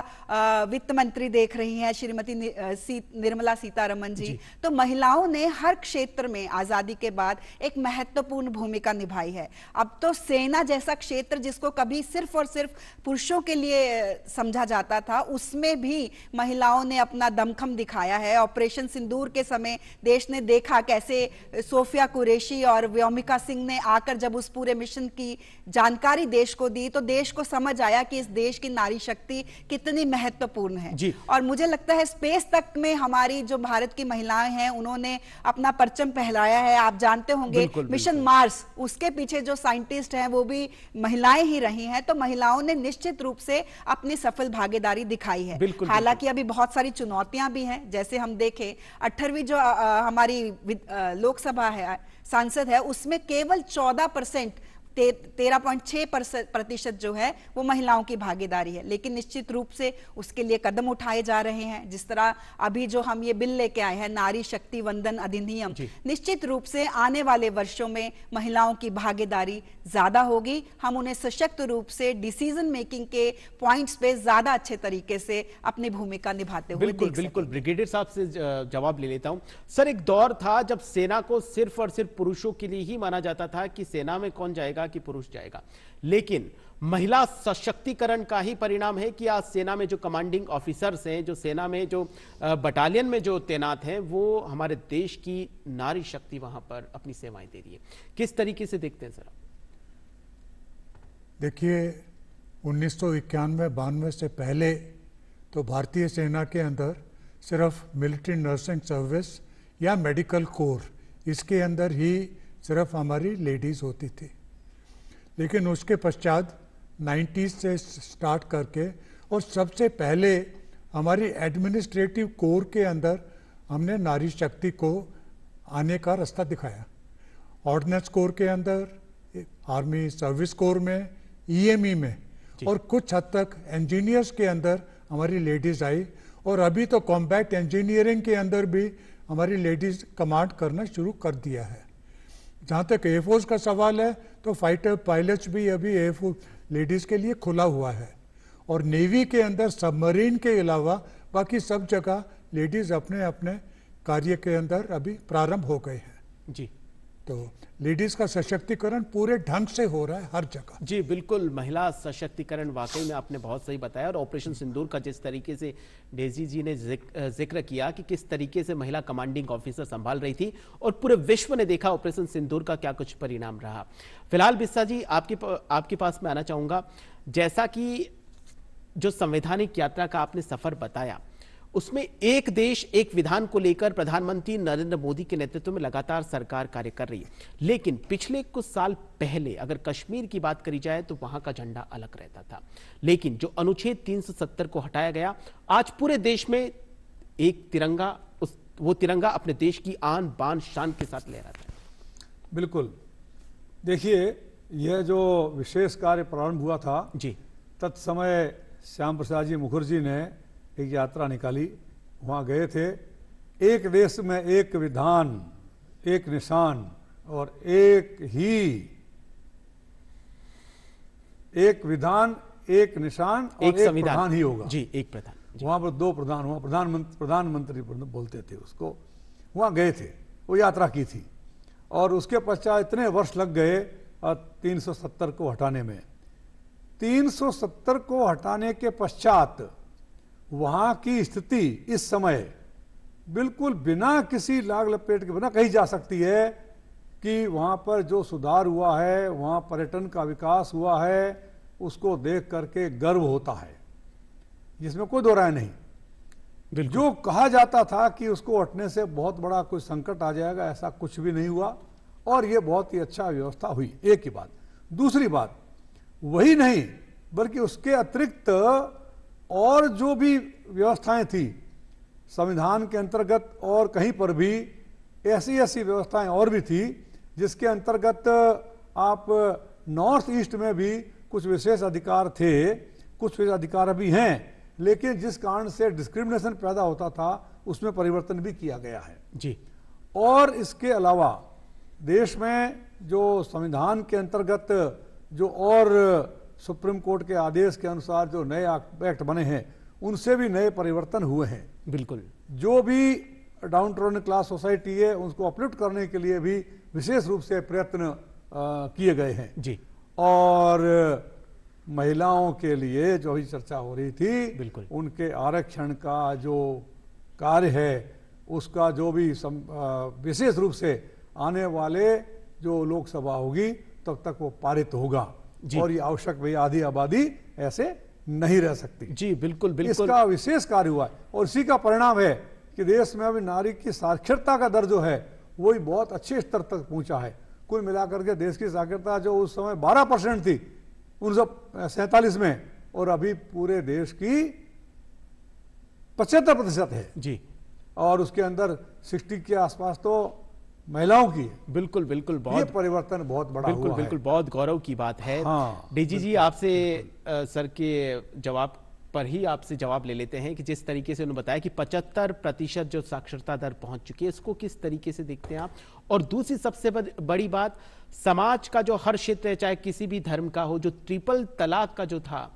वित्त मंत्री देख रही हैं, श्रीमती निर्मला सीतारमन जी। तो महिलाओं ने हर क्षेत्र में आजादी के बाद एक महत्वपूर्ण भूमिका निभाई है। अब तो सेना जैसा क्षेत्र जिसको कभी सिर्फ और सिर्फ पुरुषों के लिए समझा जाता था, उसमें भी महिलाओं ने अपना दमखम दिखाया है। ऑपरेशन सिंदूर के समय देश ने देखा कैसे सोफिया कुरैशी और व्योमिका सिंह ने आकर जब उस पूरे मिशन की जानकारी देश को दी, तो देश को समझ आया कि इस देश की नारी शक्ति कितनी महत्वपूर्ण है। और मुझे लगता है स्पेस तक में हमारी जो भारत की महिलाएं हैं, उन्होंने अपना परचम फहराया है। आप जानते होंगे मिशन मार्स, उसके पीछे जो साइंटिस्ट हैं वो भी महिलाएं ही रही हैं। तो महिलाओं ने निश्चित रूप से अपनी सफल भागीदारी दिखाई है। हालांकि अभी बहुत सारी चुनौतियां भी हैं। जैसे हम देखें 18वीं जो हमारी लोकसभा है, सांसद है, उसमें केवल 14%, 13.6% जो है वो महिलाओं की भागीदारी है। लेकिन निश्चित रूप से उसके लिए कदम उठाए जा रहे हैं। जिस तरह अभी जो हम ये बिल लेके आए हैं, नारी शक्ति वंदन अधिनियम, निश्चित रूप से आने वाले वर्षों में महिलाओं की भागीदारी ज्यादा होगी। हम उन्हें सशक्त रूप से डिसीजन मेकिंग के पॉइंट्स पे ज्यादा अच्छे तरीके से अपनी भूमिका निभाते हुए बिल्कुल बिल्कुल। ब्रिगेडियर साहब से जवाब ले लेता हूं। सर, एक दौर था जब सेना को सिर्फ और सिर्फ पुरुषों के लिए ही माना जाता था कि सेना में कौन जाएगा कि पुरुष जाएगा, लेकिन महिला सशक्तिकरण का ही परिणाम है कि आज सेना में जो कमांडिंग ऑफिसर्स हैं, जो सेना में जो बटालियन में जो तैनात हैं, वो हमारे देश की नारी शक्ति वहां पर अपनी सेवाएं दे रही है। किस तरीके से देखते हैं सर? देखिए, 1991-92 से पहले तो भारतीय सेना के अंदर सिर्फ मिलिट्री नर्सिंग सर्विस या मेडिकल कोर, इसके अंदर ही सिर्फ हमारी लेडीज़ होती थी। लेकिन उसके पश्चात 90s से स्टार्ट करके और सबसे पहले हमारी एडमिनिस्ट्रेटिव कोर के अंदर हमने नारी शक्ति को आने का रास्ता दिखाया। ऑर्डिनेंस कोर के अंदर, आर्मी सर्विस कोर में, ईएमई में, और कुछ हद तक इंजीनियर्स के अंदर हमारी लेडीज़ आई। और अभी तो कॉम्बैट इंजीनियरिंग के अंदर भी हमारी लेडीज़ कमांड करना शुरू कर दिया है। जहाँ तक एयरफोर्स का सवाल है, तो फाइटर पायलट्स भी अभी एयरफोर्स लेडीज़ के लिए खुला हुआ है और नेवी के अंदर सबमरीन के अलावा बाकी सब जगह लेडीज़ अपने अपने कार्य के अंदर अभी प्रारंभ हो गए हैं। जी तो लेडीज़ का सशक्तिकरण पूरे ढंग से हो रहा है हर जगह। जी बिल्कुल, महिला सशक्तिकरण वाकई में आपने बहुत सही बताया। और ऑपरेशन सिंदूर का जिस तरीके से डेजी जी ने जिक्र किया कि किस तरीके से महिला कमांडिंग ऑफिसर संभाल रही थी और पूरे विश्व ने देखा ऑपरेशन सिंदूर का क्या कुछ परिणाम रहा। फिलहाल बिस्सा जी आपके पास मैं आना चाहूंगा। जैसा कि जो संवैधानिक यात्रा का आपने सफर बताया, उसमें एक देश एक विधान को लेकर प्रधानमंत्री नरेंद्र मोदी के नेतृत्व में लगातार सरकार कार्य कर रही है, लेकिन पिछले कुछ साल पहले अगर कश्मीर की बात करी जाए तो वहां का झंडा अलग रहता था। लेकिन जो अनुच्छेद 370 को हटाया गया, आज पूरे देश में एक तिरंगा, वो तिरंगा अपने देश की आन बान शान के साथ लहराता है। बिल्कुल, देखिए यह जो विशेष कार्य प्रारंभ हुआ था जी, तत्समय श्याम प्रसाद जी मुखर्जी ने एक यात्रा निकाली, वहाँ गए थे। एक देश में एक विधान, एक निशान और एक विधान, एक निशान और एक प्रधान ही होगा। जी, एक प्रधान। वहाँ पर दो प्रधान हुआ, प्रधानमंत्री बोलते थे उसको। वहाँ गए थे, वो यात्रा की थी और उसके पश्चात इतने वर्ष लग गए 370 को हटाने में। 370 को हटाने के पश्चात वहाँ की स्थिति इस समय बिल्कुल बिना किसी लाग लपेट के बिना कही जा सकती है कि वहाँ पर जो सुधार हुआ है, वहाँ पर्यटन का विकास हुआ है, उसको देख करके गर्व होता है, जिसमें कोई दो राय नहीं। जो कहा जाता था कि उसको हटने से बहुत बड़ा कोई संकट आ जाएगा, ऐसा कुछ भी नहीं हुआ और ये बहुत ही अच्छा व्यवस्था हुई। एक ही बात। दूसरी बात, वही नहीं बल्कि उसके अतिरिक्त और जो भी व्यवस्थाएं थी संविधान के अंतर्गत और कहीं पर भी ऐसी व्यवस्थाएं और भी थी जिसके अंतर्गत आप नॉर्थ ईस्ट में भी कुछ विशेष अधिकार थे, कुछ विशेष अधिकार भी हैं, लेकिन जिस कारण से डिस्क्रिमिनेशन पैदा होता था उसमें परिवर्तन भी किया गया है। जी, और इसके अलावा देश में जो संविधान के अंतर्गत जो और सुप्रीम कोर्ट के आदेश के अनुसार जो नए एक्ट बने हैं उनसे भी नए परिवर्तन हुए हैं। बिल्कुल, जो भी डाउन ट्रोडन क्लास सोसाइटी है उसको अपलिफ्ट करने के लिए भी विशेष रूप से प्रयत्न किए गए हैं। जी, और महिलाओं के लिए जो भी चर्चा हो रही थी, बिल्कुल, उनके आरक्षण का जो कार्य है उसका जो भी विशेष रूप से आने वाले जो लोकसभा होगी तब तक वो पारित होगा और ये आवश्यक भाई आधी आबादी ऐसे नहीं रह सकती। जी बिल्कुल बिल्कुल, इसका विशेष कार्य हुआ है और इसी का परिणाम है कि देश में अभी नारी की साक्षरता का दर जो है वही बहुत अच्छे स्तर तक पहुंचा है। कुल मिलाकर के देश की साक्षरता जो उस समय 12% थी 1947 में, और अभी पूरे देश की 75% है जी, और उसके अंदर 60 के आसपास तो महिलाओं की है। बिल्कुल बिल्कुल, ये बहुत परिवर्तन बहुत बड़ा बिल्कुल हुआ बिल्कुल है। बहुत गौरव की बात है। हाँ, डीजी जी आपसे सर के जवाब पर ही आपसे जवाब ले लेते हैं कि जिस तरीके से उन्होंने बताया कि 75% जो साक्षरता दर पहुंच चुकी है, इसको किस तरीके से देखते हैं आप? और दूसरी सबसे बड़ी बात, समाज का जो हर क्षेत्र है, चाहे किसी भी धर्म का हो, जो ट्रिपल तलाक का जो था,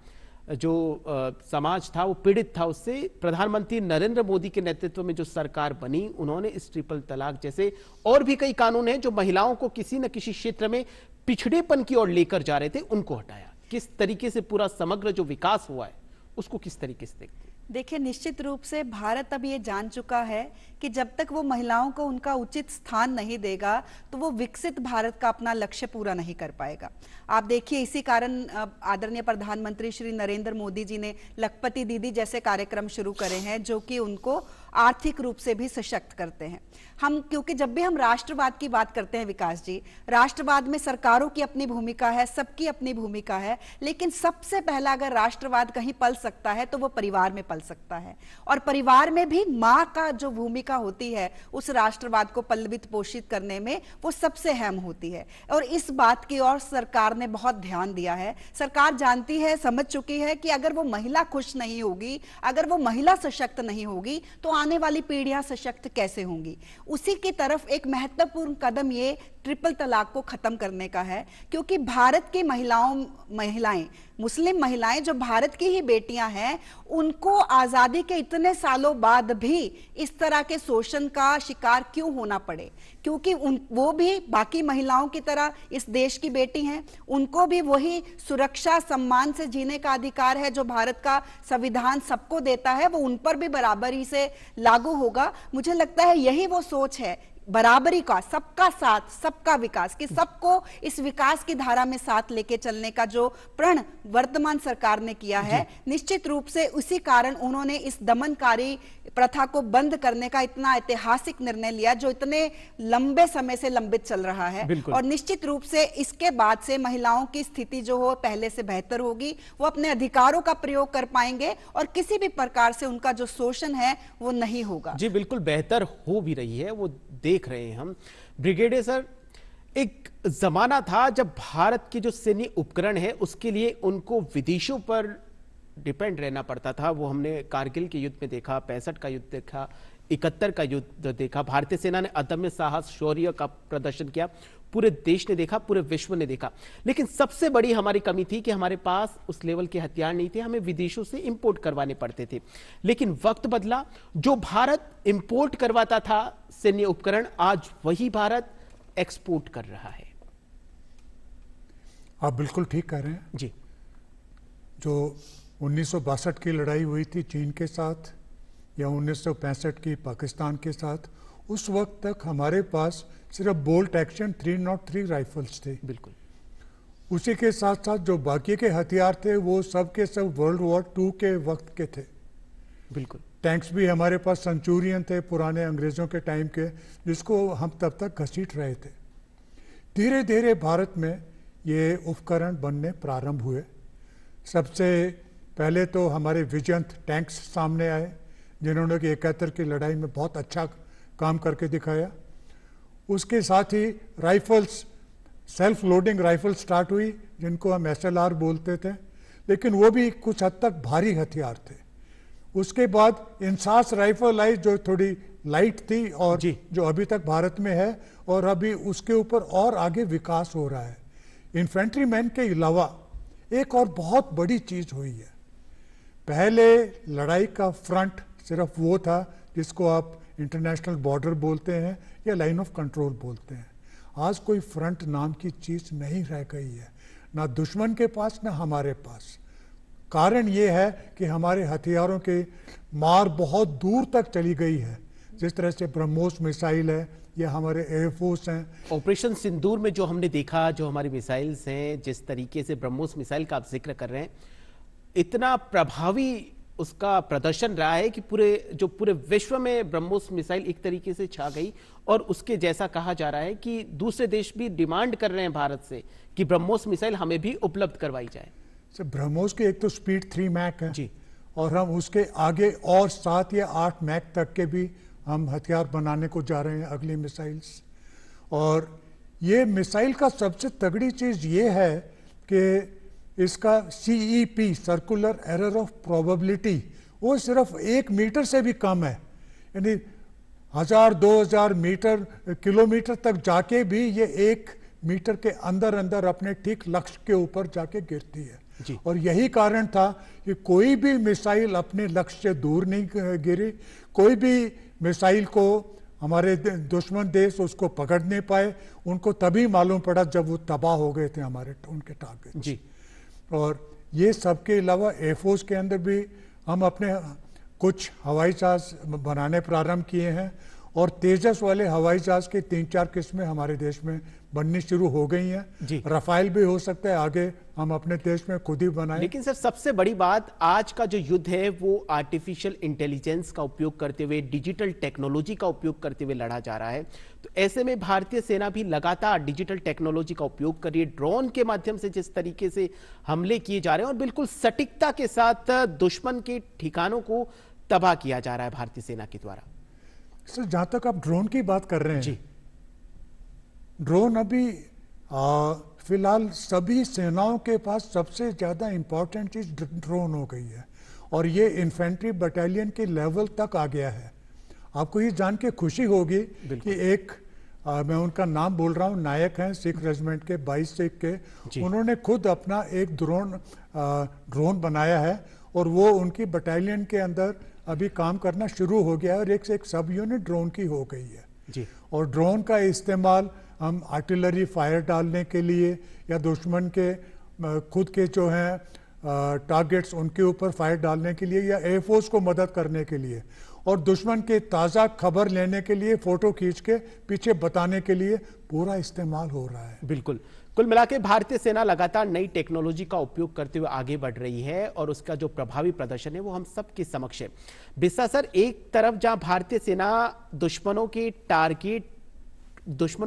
जो समाज था वो पीड़ित था उससे। प्रधानमंत्री नरेंद्र मोदी के नेतृत्व में जो सरकार बनी, उन्होंने इस ट्रिपल तलाक जैसे और भी कई कानून हैं जो महिलाओं को किसी न किसी क्षेत्र में पिछड़ेपन की ओर लेकर जा रहे थे, उनको हटाया। किस तरीके से पूरा समग्र जो विकास हुआ है उसको किस तरीके से देखते हैं? देखिए, निश्चित रूप से भारत अब ये जान चुका है कि जब तक वो महिलाओं को उनका उचित स्थान नहीं देगा तो वो विकसित भारत का अपना लक्ष्य पूरा नहीं कर पाएगा। आप देखिए, इसी कारण आदरणीय प्रधानमंत्री श्री नरेंद्र मोदी जी ने लखपति दीदी जैसे कार्यक्रम शुरू करे हैं जो कि उनको आर्थिक रूप से भी सशक्त करते हैं। क्योंकि जब भी हम राष्ट्रवाद की बात करते हैं विकास जी, राष्ट्रवाद में सरकारों की अपनी भूमिका है, सबकी अपनी भूमिका है, लेकिन सबसे पहला अगर राष्ट्रवाद कहीं पल सकता है तो वो परिवार में पल सकता है। और परिवार में भी माँ का जो भूमिका होती है उस राष्ट्रवाद को पल्लवित पोषित करने में वो सबसे अहम होती है। और इस बात की ओर सरकार ने बहुत ध्यान दिया है। सरकार जानती है, समझ चुकी है कि अगर वो महिला खुश नहीं होगी, अगर वो महिला सशक्त नहीं होगी तो आने वाली पीढ़ियां सशक्त कैसे होंगी। उसी की तरफ एक महत्वपूर्ण कदम ये ट्रिपल तलाक को खत्म करने का है, क्योंकि भारत की महिलाएं मुस्लिम महिलाएं जो भारत की ही बेटियां हैं, उनको आजादी के इतने सालों बाद भी इस तरह के शोषण का शिकार क्यों होना पड़े? क्योंकि वो भी बाकी महिलाओं की तरह इस देश की बेटी हैं, उनको भी वही सुरक्षा सम्मान से जीने का अधिकार है जो भारत का संविधान सबको देता है, वो उन पर भी बराबरी से लागू होगा। मुझे लगता है यही वो सोच है बराबरी का, सबका साथ सबका विकास, कि सबको इस विकास की धारा में साथ लेके चलने का जो प्रण वर्तमान सरकार ने किया है, निश्चित रूप से उसी कारण उन्होंने इस दमनकारी प्रथा को बंद करने का इतना ऐतिहासिक निर्णय लिया जो इतने लंबे समय से लंबित चल रहा है। और निश्चित रूप से इसके बाद से महिलाओं की स्थिति जो हो पहले से बेहतर होगी, वो अपने अधिकारों का प्रयोग कर पाएंगे और किसी भी प्रकार से उनका जो शोषण है वो नहीं होगा। जी बिल्कुल, बेहतर हो भी रही है, वो देख रहे हैं हम। ब्रिगेडियर सर, एक जमाना था जब भारत के जो सैन्य उपकरण है उसके लिए उनको विदेशों पर डिपेंड रहना पड़ता था। वो हमने कारगिल के युद्ध में देखा, 65 का युद्ध देखा, 71 का युद्ध देखा। भारतीय सेना ने अदम्य साहस, शौर्य का प्रदर्शन किया, पूरे देश ने देखा, पूरे विश्व ने देखा। लेकिन सबसे बड़ी हमारी कमी थी कि हमारे पास उस लेवल के हथियार नहीं थे, हमें विदेशों से इंपोर्ट करवाने पड़ते थे। लेकिन वक्त बदला, जो भारत इंपोर्ट करवाता था सैन्य उपकरण, आज वही भारत एक्सपोर्ट कर रहा है। आप बिल्कुल ठीक कह रहे हैं जी। जो 1962 की लड़ाई हुई थी चीन के साथ या 1965 की पाकिस्तान के साथ, उस वक्त तक हमारे पास सिर्फ बोल्ट एक्शन 303 राइफल्स थे। बिल्कुल। उसी के साथ साथ जो बाकी के हथियार थे वो सब के सब वर्ल्ड वॉर 2 के वक्त के थे। बिल्कुल। टैंक्स भी हमारे पास सेंचुरियन थे पुराने अंग्रेज़ों के टाइम के, जिसको हम तब तक घसीट रहे थे। धीरे धीरे भारत में ये उपकरण बनने प्रारंभ हुए। सबसे पहले तो हमारे विजयंत टैंक्स सामने आए, जिन्होंने कि 71 की लड़ाई में बहुत अच्छा काम करके दिखाया। उसके साथ ही rifles, self loading rifle start हुई, जिनको हम SLR बोलते थे, लेकिन वो भी कुछ हद तक भारी हथियार थे। उसके बाद इंसास राइफल आई जो थोड़ी लाइट थी और जो अभी तक भारत में है, और अभी उसके ऊपर और आगे विकास हो रहा है। इन्फेंट्रीमैन के अलावा एक और बहुत बड़ी चीज़ हुई है। पहले लड़ाई का फ्रंट सिर्फ वो था जिसको आप इंटरनेशनल बॉर्डर बोलते हैं या लाइन ऑफ कंट्रोल बोलते हैं। आज कोई फ्रंट नाम की चीज़ नहीं रह गई है, ना दुश्मन के पास ना हमारे पास। कारण ये है कि हमारे हथियारों की मार बहुत दूर तक चली गई है। जिस तरह से ब्रह्मोस मिसाइल है या हमारे एयरफोर्स हैं, ऑपरेशन सिंदूर में जो हमने देखा, जो हमारी मिसाइल्स हैं, जिस तरीके से ब्रह्मोस मिसाइल का आप जिक्र कर रहे हैं, इतना प्रभावी उसका प्रदर्शन रहा है कि पूरे विश्व में ब्रह्मोस मिसाइल एक तरीके से छा गई। और उसके जैसा कहा जा रहा है कि दूसरे देश भी डिमांड कर रहे हैं भारत से कि ब्रह्मोस मिसाइल हमें भी उपलब्ध करवाई जाए। ब्रह्मोस की एक तो स्पीड 3 मैक है जी, और हम उसके आगे और 7 या 8 मैक तक के भी हम हथियार बनाने को जा रहे हैं, अगली मिसाइल्स। और ये मिसाइल का सबसे तगड़ी चीज़ ये है कि इसका CEP, circular error of probability, वो सिर्फ 1 मीटर से भी कम है। यानी 1000-2000 मीटर किलोमीटर तक जाके भी ये 1 मीटर के अंदर अंदर अपने ठीक लक्ष्य के ऊपर जाके गिरती है। और यही कारण था कि कोई भी मिसाइल अपने लक्ष्य से दूर नहीं गिरी, कोई भी मिसाइल को हमारे दुश्मन देश उसको पकड़ नहीं पाए। उनको तभी मालूम पड़ा जब वो तबाह हो गए थे उनके टारगेट जी। और ये सब के अलावा एयरफोर्स के अंदर भी हम अपने कुछ हवाई जहाज बनाने प्रारंभ किए हैं, और तेजस वाले हवाई जहाज की 3-4 किस्में हमारे देश में बननी शुरू हो गई हैं। रफाइल भी हो सकता है आगे हम अपने देश में खुद ही बनाएं। लेकिन सर सबसे बड़ी बात, आज का जो युद्ध है वो आर्टिफिशियल इंटेलिजेंस का उपयोग करते हुए, डिजिटल टेक्नोलॉजी का उपयोग करते हुए लड़ा जा रहा है। तो ऐसे में भारतीय सेना भी लगातार डिजिटल टेक्नोलॉजी का उपयोग कर रही है। ड्रोन के माध्यम से जिस तरीके से हमले किए जा रहे हैं और बिल्कुल सटीकता के साथ दुश्मन के ठिकानों को तबाह किया जा रहा है भारतीय सेना के द्वारा। सर जहां तक आप ड्रोन की बात कर रहे हैं जी, ड्रोन अभी फिलहाल सभी सेनाओं के पास सबसे ज़्यादा इम्पोर्टेंट चीज़ ड्रोन हो गई है, और ये इन्फेंट्री बटालियन के लेवल तक आ गया है। आपको ये जान के खुशी होगी कि एक मैं उनका नाम बोल रहा हूँ, नायक हैं सिख रेजिमेंट के 22 सिख के, उन्होंने खुद अपना एक ड्रोन बनाया है और वो उनकी बटालियन के अंदर अभी काम करना शुरू हो गया है और एक से एक सब यूनिट ड्रोन की हो गई है जी। और ड्रोन का इस्तेमाल हम आर्टिलरी फायर डालने के लिए या दुश्मन के खुद के जो हैं टारगेट्स उनके ऊपर फायर डालने के लिए या एयरफोर्स को मदद करने के लिए और दुश्मन के ताज़ा खबर लेने के लिए फोटो खींच के पीछे बताने के लिए पूरा इस्तेमाल हो रहा है। बिल्कुल, कुल मिला के भारतीय सेना लगातार नई टेक्नोलॉजी का उपयोग करते हुए आगे बढ़ रही है और उसका जो प्रभावी प्रदर्शन है वो हम सबके समक्ष है। बिस्सा सर, एक तरफ जहां भारतीय सेना दुश्मनों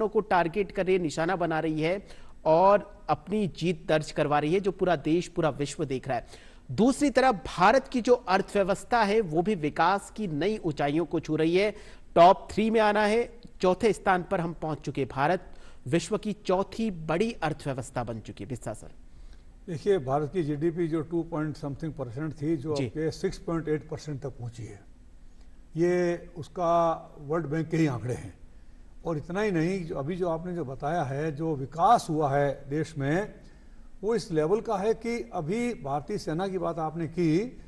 को टारगेट कर रही, निशाना बना रही है और अपनी जीत दर्ज करवा रही है जो पूरा देश, पूरा विश्व देख रहा है, दूसरी तरफ भारत की जो अर्थव्यवस्था है वो भी विकास की नई ऊंचाइयों को छू रही है। टॉप 3 में आना है, 4थे स्थान पर हम पहुंच चुके। भारत विश्व की 4थी बड़ी अर्थव्यवस्था बन चुकी है। बिस्सा सर, देखिए भारत की जीडीपी जो 2.something% थी जो जी। अब 6.8% तक पहुंची है, ये उसका वर्ल्ड बैंक के ही आंकड़े हैं। और इतना ही नहीं, जो अभी जो आपने जो बताया है, जो विकास हुआ है देश में वो इस लेवल का है कि अभी भारतीय सेना की बात आपने की,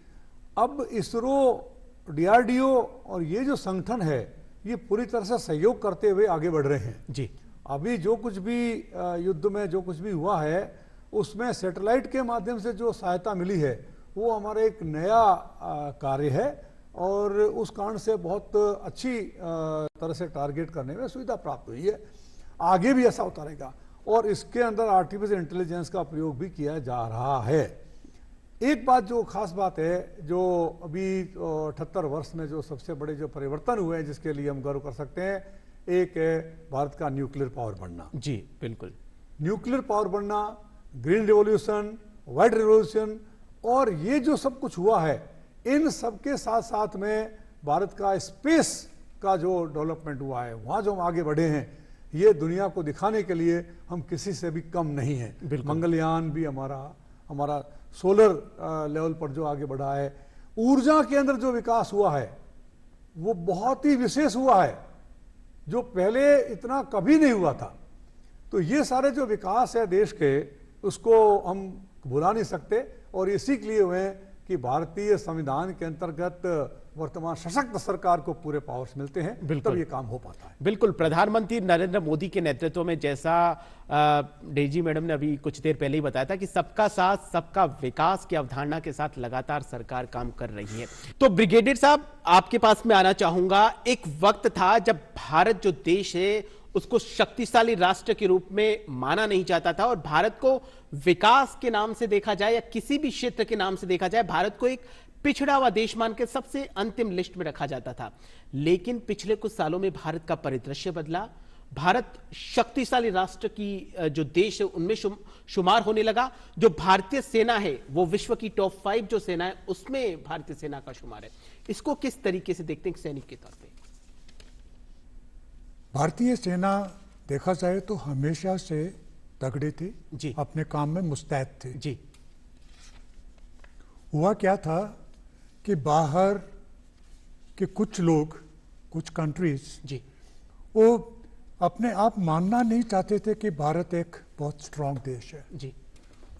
अब इसरो, डीआरडीओ और ये जो संगठन है ये पूरी तरह से सहयोग करते हुए आगे बढ़ रहे हैं जी। अभी जो कुछ भी युद्ध में जो कुछ भी हुआ है उसमें सैटेलाइट के माध्यम से जो सहायता मिली है वो हमारा एक नया कार्य है और उस कारण से बहुत अच्छी तरह से टारगेट करने में सुविधा प्राप्त हुई है। आगे भी ऐसा होता रहेगा और इसके अंदर आर्टिफिशियल इंटेलिजेंस का प्रयोग भी किया जा रहा है। एक बात जो खास बात है, जो अभी 78 वर्ष में जो सबसे बड़े जो परिवर्तन हुए हैं जिसके लिए हम गर्व कर सकते हैं, एक है भारत का न्यूक्लियर पावर बढ़ना। जी बिल्कुल, न्यूक्लियर पावर बढ़ना, ग्रीन रिवॉल्यूशन, व्हाइट रिवॉल्यूशन और ये जो सब कुछ हुआ है, इन सब के साथ साथ में भारत का स्पेस का जो डेवलपमेंट हुआ है, वहाँ जो हम आगे बढ़े हैं, ये दुनिया को दिखाने के लिए हम किसी से भी कम नहीं हैं। मंगलयान भी हमारा सोलर लेवल पर जो आगे बढ़ा है, ऊर्जा के अंदर जो विकास हुआ है वो बहुत ही विशेष हुआ है जो पहले इतना कभी नहीं हुआ था। तो ये सारे जो विकास है देश के, उसको हम भुला नहीं सकते और ये सीख लिए हुए हैं कि भारतीय संविधान के अंतर्गत वर्तमान सशक्त सरकार को पूरे पावर्स मिलते हैं, तब ये काम हो पाता है। बिल्कुल, प्रधानमंत्री नरेंद्र मोदी के नेतृत्व में, जैसा डेजी मैडम ने अभी कुछ देर पहले ही बताया था कि सबका साथ सबका विकास की अवधारणा के साथ लगातार सरकार काम कर रही है। तो ब्रिगेडियर साहब, आपके पास में आना चाहूंगा। एक वक्त था जब भारत जो देश है उसको शक्तिशाली राष्ट्र के रूप में माना नहीं जाता था और भारत को विकास के नाम से देखा जाए या किसी भी क्षेत्र के नाम से देखा जाए, भारत को एक पिछड़ा हुआ देश मान के सबसे अंतिम लिस्ट में रखा जाता था। लेकिन पिछले कुछ सालों में भारत का परिदृश्य बदला, भारत शक्तिशाली राष्ट्र की जो देश है उनमें शुमार होने लगा। जो भारतीय सेना है वो विश्व की टॉप 5 जो सेना है उसमें भारतीय सेना का शुमार है। इसको किस तरीके से देखते हैं सैनिक के तौर पे? भारतीय सेना देखा जाए तो हमेशा से तगड़ी थी जी। अपने काम में मुस्तैद थी जी। हुआ क्या था कि बाहर के कुछ लोग, कुछ कंट्रीज जी। वो अपने आप मानना नहीं चाहते थे कि भारत एक बहुत स्ट्रांग देश है। जी।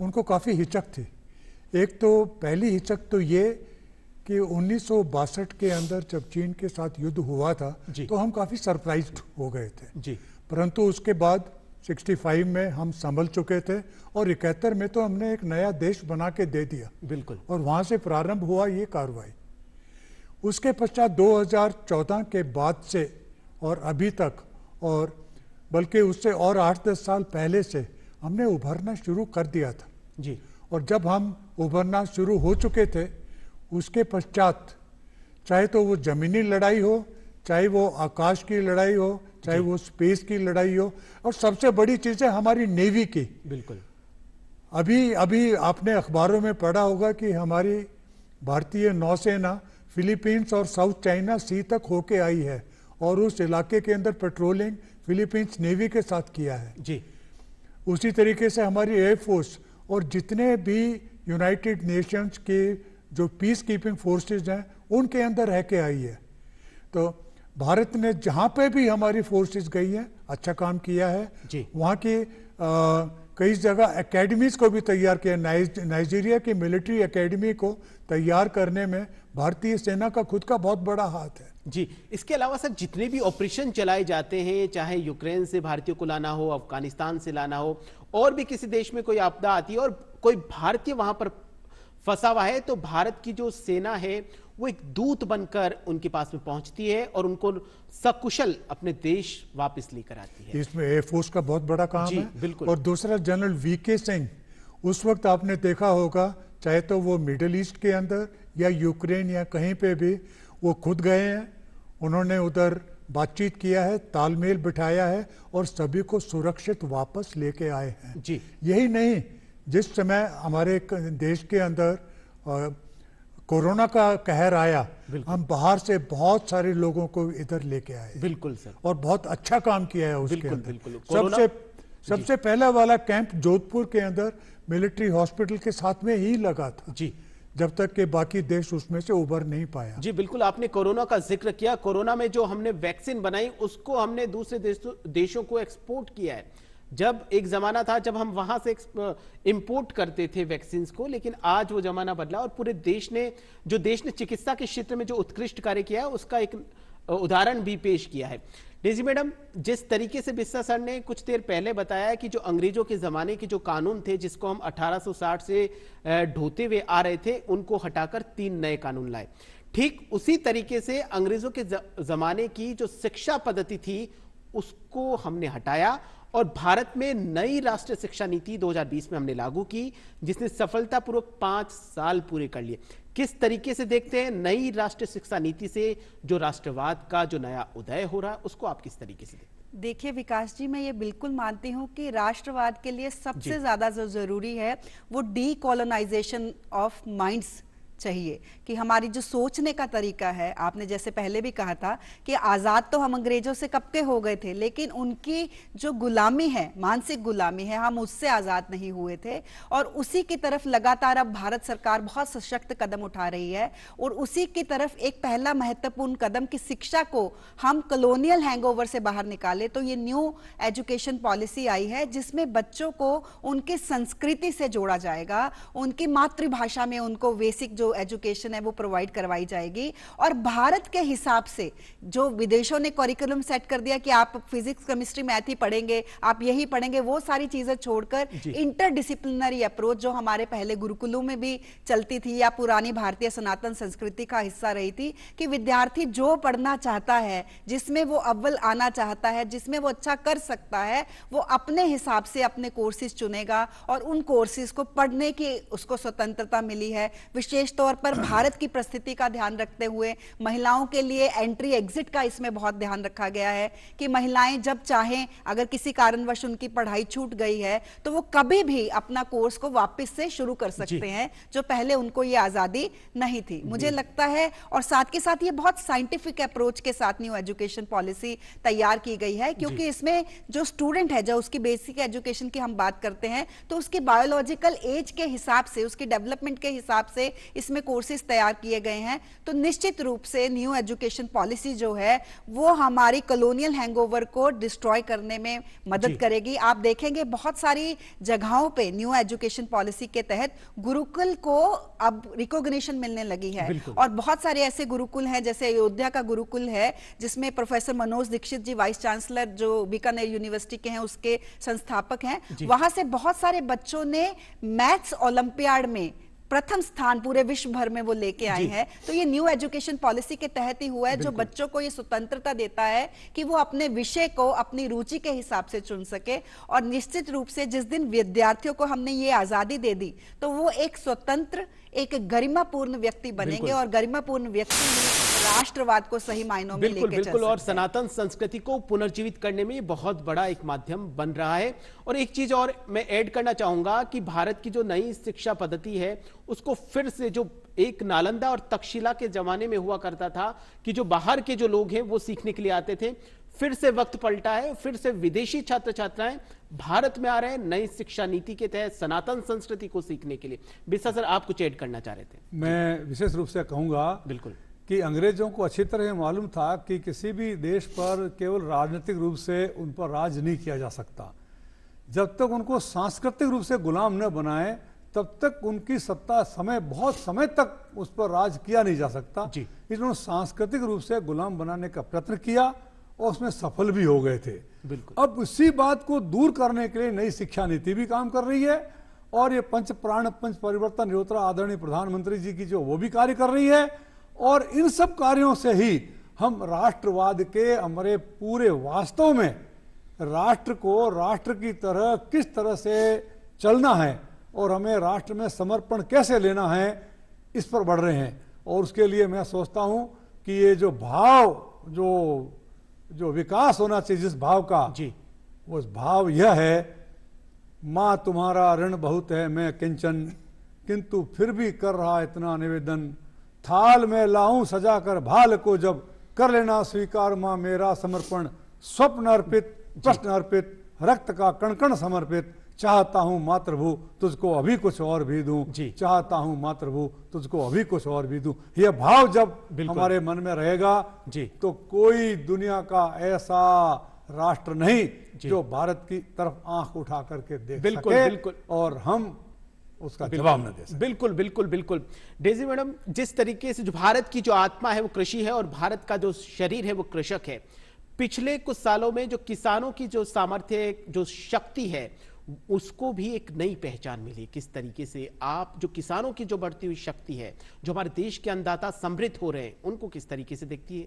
उनको काफ़ी हिचक थी। एक तो पहली हिचक तो ये कि 1962 के अंदर जब चीन के साथ युद्ध हुआ था तो हम काफ़ी सरप्राइज्ड हो गए थे जी। परंतु उसके बाद 65 में हम संभल चुके थे और 71 में तो हमने एक नया देश बना के दे दिया। बिल्कुल। और वहाँ से प्रारंभ हुआ ये कार्रवाई। उसके पश्चात 2014 के बाद से और अभी तक, और बल्कि उससे और 8-10 साल पहले से हमने उभरना शुरू कर दिया था जी। और जब हम उभरना शुरू हो चुके थे उसके पश्चात चाहे तो वो जमीनी लड़ाई हो, चाहे वो आकाश की लड़ाई हो, चाहे वो स्पेस की लड़ाई हो, और सबसे बड़ी चीज़ है हमारी नेवी की। बिल्कुल। अभी आपने अखबारों में पढ़ा होगा कि हमारी भारतीय नौसेना फिलीपींस और साउथ चाइना सी तक होके आई है और उस इलाके के अंदर पेट्रोलिंग फिलीपींस नेवी के साथ किया है जी। उसी तरीके से हमारी एयरफोर्स और जितने भी यूनाइटेड नेशंस के जो पीस कीपिंग फोर्सेस हैं उनके अंदर रह के आई है। तो भारत ने जहाँ पे भी हमारी फोर्सेस गई हैं अच्छा काम किया है। जी। वहाँ की कई जगह एकेडमीज को भी तैयार किया। नाइजीरिया की मिलिट्री एकेडमी को तैयार करने में भारतीय सेना का खुद का बहुत बड़ा हाथ है। जी, इसके अलावा सर जितने भी ऑपरेशन चलाए जाते हैं, चाहे यूक्रेन से भारतीयों को लाना हो, अफगानिस्तान से लाना हो, और भी किसी देश में कोई आपदा आती है और कोई भारतीय वहां पर फंसा हुआ है, तो भारत की जो सेना है वो एक दूत बनकर उनके पास में पहुंचती है और उनको सकुशल अपने देश वापस लेकर आती है। इसमें एयरफोर्स का बहुत बड़ा काम जी, है। बिल्कुल। और दूसरा जनरल वीके सिंह, उस वक्त आपने देखा होगा, चाहे तो वो मिडिल ईस्ट के अंदर या यूक्रेन या कहीं पे भी वो खुद गए हैं, उन्होंने उधर बातचीत किया है, तालमेल बिठाया है और सभी को सुरक्षित वापस लेके आए हैं। जी। यही नहीं, जिस समय हमारे देश के अंदर कोरोना का कहर आया, हम बाहर से बहुत सारे लोगों को इधर लेके आए। बिल्कुल सर। और बहुत अच्छा काम किया है उसके बिल्कुल, अंदर। बिल्कुल। कोरोना- सबसे पहला वाला कैंप जोधपुर के अंदर मिलिट्री हॉस्पिटल के साथ में ही लगा था। जी, जब तक कि बाकी देश उसमें से उभर नहीं पाया। जी बिल्कुल, आपने कोरोना का जिक्र किया। कोरोना में जो हमने वैक्सीन बनाई उसको हमने दूसरे देशों को एक्सपोर्ट किया है। जब एक जमाना था जब हम वहां से इंपोर्ट करते थे वैक्सीन को, लेकिन आज वो जमाना बदला और पूरे देश ने चिकित्सा के क्षेत्र में जो उत्कृष्ट कार्य किया है उसका एक उदाहरण भी पेश किया है। डेजी मैडम, जिस तरीके से बिस्सा सर ने कुछ देर पहले बताया कि जो अंग्रेजों के जमाने के जो कानून थे जिसको हम 1860 से ढोते हुए आ रहे थे, उनको हटाकर 3 नए कानून लाए। ठीक उसी तरीके से अंग्रेजों के जमाने की जो शिक्षा पद्धति थी उसको हमने हटाया और भारत में नई राष्ट्रीय शिक्षा नीति 2020 में हमने लागू की, जिसने सफलतापूर्वक 5 साल पूरे कर लिए। किस तरीके से देखते हैं नई राष्ट्रीय शिक्षा नीति से जो राष्ट्रवाद का जो नया उदय हो रहा है, उसको आप किस तरीके से देखते हैं? देखिए विकास जी, मैं ये बिल्कुल मानती हूँ कि राष्ट्रवाद के लिए सबसे जी। ज्यादा जो जरूरी है वो डीकोलोनाइजेशन ऑफ माइंड्स चाहिए, कि हमारी जो सोचने का तरीका है, आपने जैसे पहले भी कहा था कि आजाद तो हम अंग्रेजों से कब के हो गए थे, लेकिन उनकी जो गुलामी है, मानसिक गुलामी है, हम उससे आजाद नहीं हुए थे। और उसी की तरफ लगातार अब भारत सरकार बहुत सशक्त कदम उठा रही है और उसी की तरफ एक पहला महत्वपूर्ण कदम कि शिक्षा को हम कॉलोनियल हैंगओवर से बाहर निकाले, तो ये न्यू एजुकेशन पॉलिसी आई है जिसमें बच्चों को उनकी संस्कृति से जोड़ा जाएगा, उनकी मातृभाषा में उनको बेसिक जो एजुकेशन है वो प्रोवाइड करवाई जाएगी। और भारत के हिसाब से जो विदेशों ने करिकुलम सेट कर दिया कि आप फिजिक्स केमिस्ट्री मैथ ही पढ़ेंगे, आप यही पढ़ेंगे, वो सारी चीजें छोड़कर इंटरडिसिप्लिनरी अप्रोच जो हमारे पहले गुरुकुलों में भी चलती थी या पुरानी भारतीय सनातन संस्कृति का हिस्सा रही थी, कि विद्यार्थी जो पढ़ना चाहता है, जिसमें वो अव्वल आना चाहता है, जिसमें वो अच्छा कर सकता है, वो अपने हिसाब से अपने कोर्सेज चुनेगा और उन कोर्सेज को पढ़ने की उसको स्वतंत्रता मिली है। विशेष तौर पर भारत की परिस्थिति का ध्यान रखते हुए महिलाओं के लिए एंट्री एग्जिट का इसमें बहुत ध्यान रखा गया है कि महिलाएं जब चाहें, अगर किसी कारणवश उनकी पढ़ाई छूट गई है तो वो कभी भी अपना कोर्स को वापस से शुरू कर सकते हैं, जो पहले उनको ये आजादी नहीं थी। मुझे लगता है, और साथ के साथ ये बहुत साइंटिफिक अप्रोच के साथ न्यू एजुकेशन पॉलिसी तैयार की गई है, क्योंकि इसमें जो स्टूडेंट है, जो उसकी बेसिक एजुकेशन की हम बात करते हैं, तो उसकी बायोलॉजिकल एज के हिसाब से, उसकी डेवलपमेंट के हिसाब से इसमें कोर्सेज तैयार किए गए हैं। तो निश्चित रूप से न्यू एजुकेशन पॉलिसी जो है वो हमारी कॉलोनियल हैंगओवर को डिस्ट्रॉय करने में मदद करेगी। आप देखेंगे बहुत सारी जगहों पे न्यू एजुकेशन पॉलिसी के तहत गुरुकुल को अब रिकॉग्निशन मिलने लगी है, और बहुत सारे ऐसे गुरुकुल हैं, जैसे अयोध्या का गुरुकुल है जिसमें प्रोफेसर मनोज दीक्षित जी वाइस चांसलर जो बीकानेर यूनिवर्सिटी के हैं उसके संस्थापक हैं, वहां से बहुत सारे बच्चों ने मैथ्स ओलंपियाड में प्रथम स्थान पूरे विश्व भर में वो लेके आए हैं। तो ये न्यू एजुकेशन पॉलिसी के तहत ही हुआ है, जो बच्चों को ये स्वतंत्रता देता है कि वो अपने विषय को अपनी रुचि के हिसाब से चुन सके। और निश्चित रूप से जिस दिन विद्यार्थियों को हमने ये आजादी दे दी तो वो एक स्वतंत्र, एक गरिमापूर्ण व्यक्ति बनेंगे, और गरिमापूर्ण व्यक्ति ही राष्ट्रवाद को सही मायनों में लेके चल सकते हैं। और सनातन संस्कृति को पुनर्जीवित करने में बहुत बड़ा एक माध्यम बन रहा है। और एक चीज और मैं ऐड करना चाहूंगा कि भारत की जो नई शिक्षा पद्धति है उसको फिर से, जो एक नालंदा और तक्षशिला के जमाने में हुआ करता था कि जो बाहर के जो लोग हैं वो सीखने के लिए आते थे, फिर से वक्त पलटा है, फिर से विदेशी छात्र छात्राएं भारत में आ रहे हैं नई शिक्षा नीति के तहत सनातन संस्कृति को सीखने के लिए। बिस्सा सर, आप कुछ ऐड करना चाह रहे थे? मैं विशेष रूप से कहूंगा बिल्कुल कि अंग्रेजों को अच्छी तरह मालूम था कि किसी भी देश पर केवल राजनीतिक रूप से उन पर राज नहीं किया जा सकता। जब तक उनको सांस्कृतिक रूप से गुलाम न बनाए तब तक उनकी सत्ता बहुत समय तक उस पर राज किया नहीं जा सकता। जी। इन्होंने सांस्कृतिक रूप से गुलाम बनाने का प्रयत्न किया और उसमें सफल भी हो गए थे। बिल्कुल। अब उसी बात को दूर करने के लिए नई शिक्षा नीति भी काम कर रही है और ये पंच प्राण पंच परिवर्तन योजना आदरणीय प्रधानमंत्री जी की जो वो भी कार्य कर रही है। और इन सब कार्यों से ही हम राष्ट्रवाद के हमारे पूरे वास्तव में राष्ट्र को राष्ट्र की तरह किस तरह से चलना है और हमें राष्ट्र में समर्पण कैसे लेना है इस पर बढ़ रहे हैं। और उसके लिए मैं सोचता हूं कि ये जो भाव जो विकास होना चाहिए जिस भाव का, जी, वो भाव यह है, माँ तुम्हारा ऋण बहुत है मैं किंचन, किंतु फिर भी कर रहा इतना निवेदन, थाल में लाऊं सजा कर भाल को जब, कर लेना स्वीकार माँ मेरा समर्पण, स्वप्न अर्पित प्रश्न अर्पित रक्त का कण कण समर्पित, चाहता हूं मातृभू तुझको अभी कुछ और भी दूं, जी। चाहता हूं मातृभू तुझको अभी कुछ और भी दूं। यह भाव जब हमारे मन में रहेगा जी, तो कोई दुनिया का ऐसा राष्ट्र नहीं जो भारत की तरफ आंख उठा करके देख बिल्कुल, सके बिल्कुल। और हम उसका जवाब न दे सके। बिल्कुल बिल्कुल बिल्कुल। डेजी मैडम, जिस तरीके से जो भारत की जो आत्मा है वो कृषि है और भारत का जो शरीर है वो कृषक है, पिछले कुछ सालों में जो किसानों की जो सामर्थ्य, जो शक्ति है, उसको भी एक नई पहचान मिली। किस तरीके से आप जो किसानों की जो बढ़ती हुई शक्ति है, जो हमारे देश के अन्नदाता समृद्ध हो रहे हैं, उनको किस तरीके से देखती है?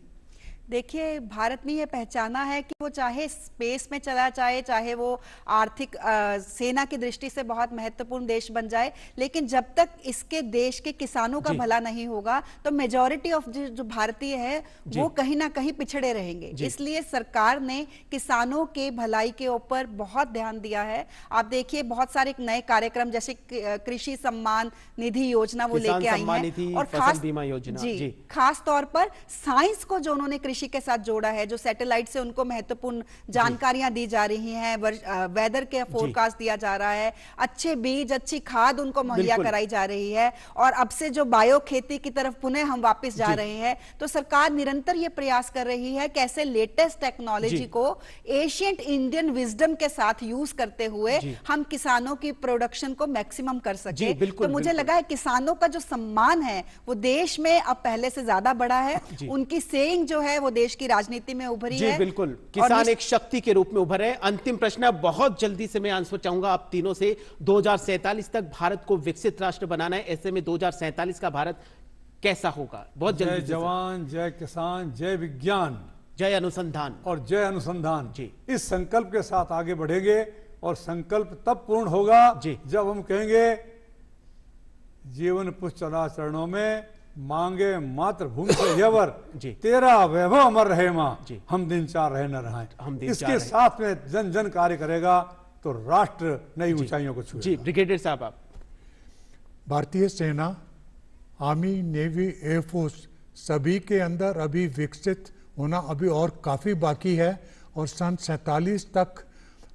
देखिए, भारत ने यह पहचाना है कि वो चाहे स्पेस में चला जाए, चाहे वो आर्थिक सेना की दृष्टि से बहुत महत्वपूर्ण देश बन जाए, लेकिन जब तक इसके देश के किसानों का भला नहीं होगा तो मेजॉरिटी ऑफ जो भारतीय है वो कहीं ना कहीं पिछड़े रहेंगे। इसलिए सरकार ने किसानों के भलाई के ऊपर बहुत ध्यान दिया है। आप देखिए, बहुत सारे नए कार्यक्रम जैसे कृषि सम्मान निधि योजना वो लेके आई है और खास बीमा योजना, जी, खास तौर पर साइंस को जो उन्होंने कृषि के साथ जोड़ा है, जो सैटेलाइट से उनको महत्वपूर्ण जानकारियां दी जा रही हैं, वेदर के फोरकास्ट दिया जा रहा है, अच्छे बीज अच्छी खाद उनको मुहैया कराई जा रही है और अब से जो बायो खेती की तरफ पुनः हम वापस जा रहे हैं। तो सरकार निरंतर ये प्रयास कर रही है कैसे लेटेस्ट टेक्नोलॉजी को एशियंट इंडियन विजडम के साथ यूज करते हुए हम किसानों की प्रोडक्शन को मैक्सिमम कर सके। तो मुझे लगा है किसानों का जो सम्मान है वो देश में अब पहले से ज्यादा बढ़ा है। उनकी सेइंग जो है वो देश की राजनीति में उभरी है। बिल्कुल, किसान एक शक्ति के रूप में उभरे हैं। अंतिम प्रश्न, बहुत जल्दी से मैं आंसर चाहूंगा आप तीनों से। 2047 तक भारत को विकसित राष्ट्र बनाना है, ऐसे में 2047 का भारत कैसा होगा? बहुत जल्दी। जय जवान, जय किसान, जय विज्ञान, जय अनुसंधान और जय अनुसंधान। जी, इस संकल्प के साथ आगे बढ़ेंगे और संकल्प तब पूर्ण होगा जब हम कहेंगे जीवन पुष्ट चला चरणों में, मांगे मातृभूमि से यवर, तेरा वैभव अमर रहे मां, हम दिन चार रहे न रहे। इसके साथ में जन जन कार्य करेगा तो राष्ट्र नई ऊंचाइयों को छुएगा। जी, ब्रिगेडियर साहब आप। भारतीय सेना, आर्मी, नेवी, एयरफोर्स सभी के अंदर अभी विकसित होना अभी और काफ़ी बाकी है और सन 47 तक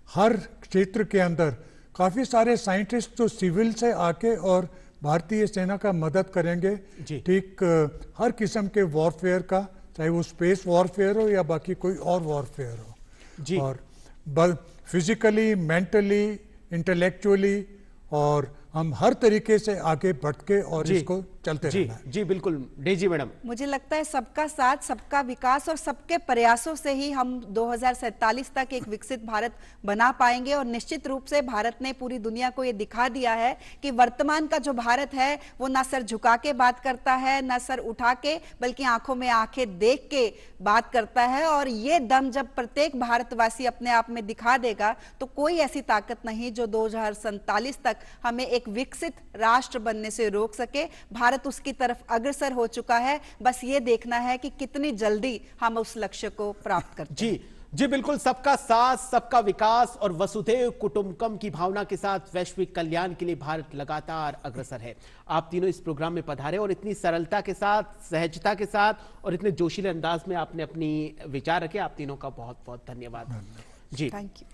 हर क्षेत्र के अंदर काफ़ी सारे साइंटिस्ट जो सिविल से आके और भारतीय सेना का मदद करेंगे। ठीक हर किस्म के वॉरफेयर का, चाहे वो स्पेस वॉरफेयर हो या बाकी कोई और वॉरफेयर हो, और फिजिकली, मेंटली, इंटेलेक्चुअली, और हम हर तरीके से आगे बढ़ के और इसको चलते रहना है। जी बिल्कुल। डेजी मैडम, मुझे लगता है सबका साथ, सबका विकास और सबके प्रयासों से ही हम 2047 तक एक विकसित भारत बना पाएंगे। और निश्चित रूप से भारत ने पूरी दुनिया को ये दिखा दिया है कि वर्तमान का जो भारत है वो ना सर झुका के बात करता है, ना सर उठा के, बल्कि आंखों में आंखें देख के बात करता है। और ये दम जब प्रत्येक भारतवासी अपने आप में दिखा देगा तो कोई ऐसी ताकत नहीं जो 2047 तक हमें एक विकसित राष्ट्र बनने से रोक सके। भारत उसकी तरफ अग्रसर हो चुका है, बस ये देखना है कि कितनी जल्दी हम उस लक्ष्य को प्राप्त करते हैं। जी बिल्कुल। सबका साथ, सबका विकास और वसुधैव कुटुंबकम की भावना के साथ वैश्विक कल्याण के लिए भारत लगातार अग्रसर है। आप तीनों इस प्रोग्राम में पधारे और इतनी सरलता के साथ, सहजता के साथ और इतने जोशीले अंदाज में आपने अपनी विचार रखे। आप तीनों का बहुत बहुत धन्यवाद। जी, थैंक यू।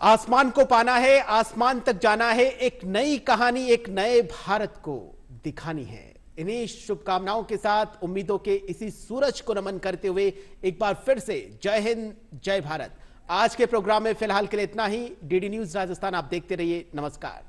आसमान को पाना है, आसमान तक जाना है, एक नई कहानी, एक नए भारत को दिखानी है। इन्हीं शुभकामनाओं के साथ, उम्मीदों के इसी सूरज को नमन करते हुए एक बार फिर से जय हिंद, जय भारत। आज के प्रोग्राम में फिलहाल के लिए इतना ही। डीडी न्यूज राजस्थान आप देखते रहिए। नमस्कार।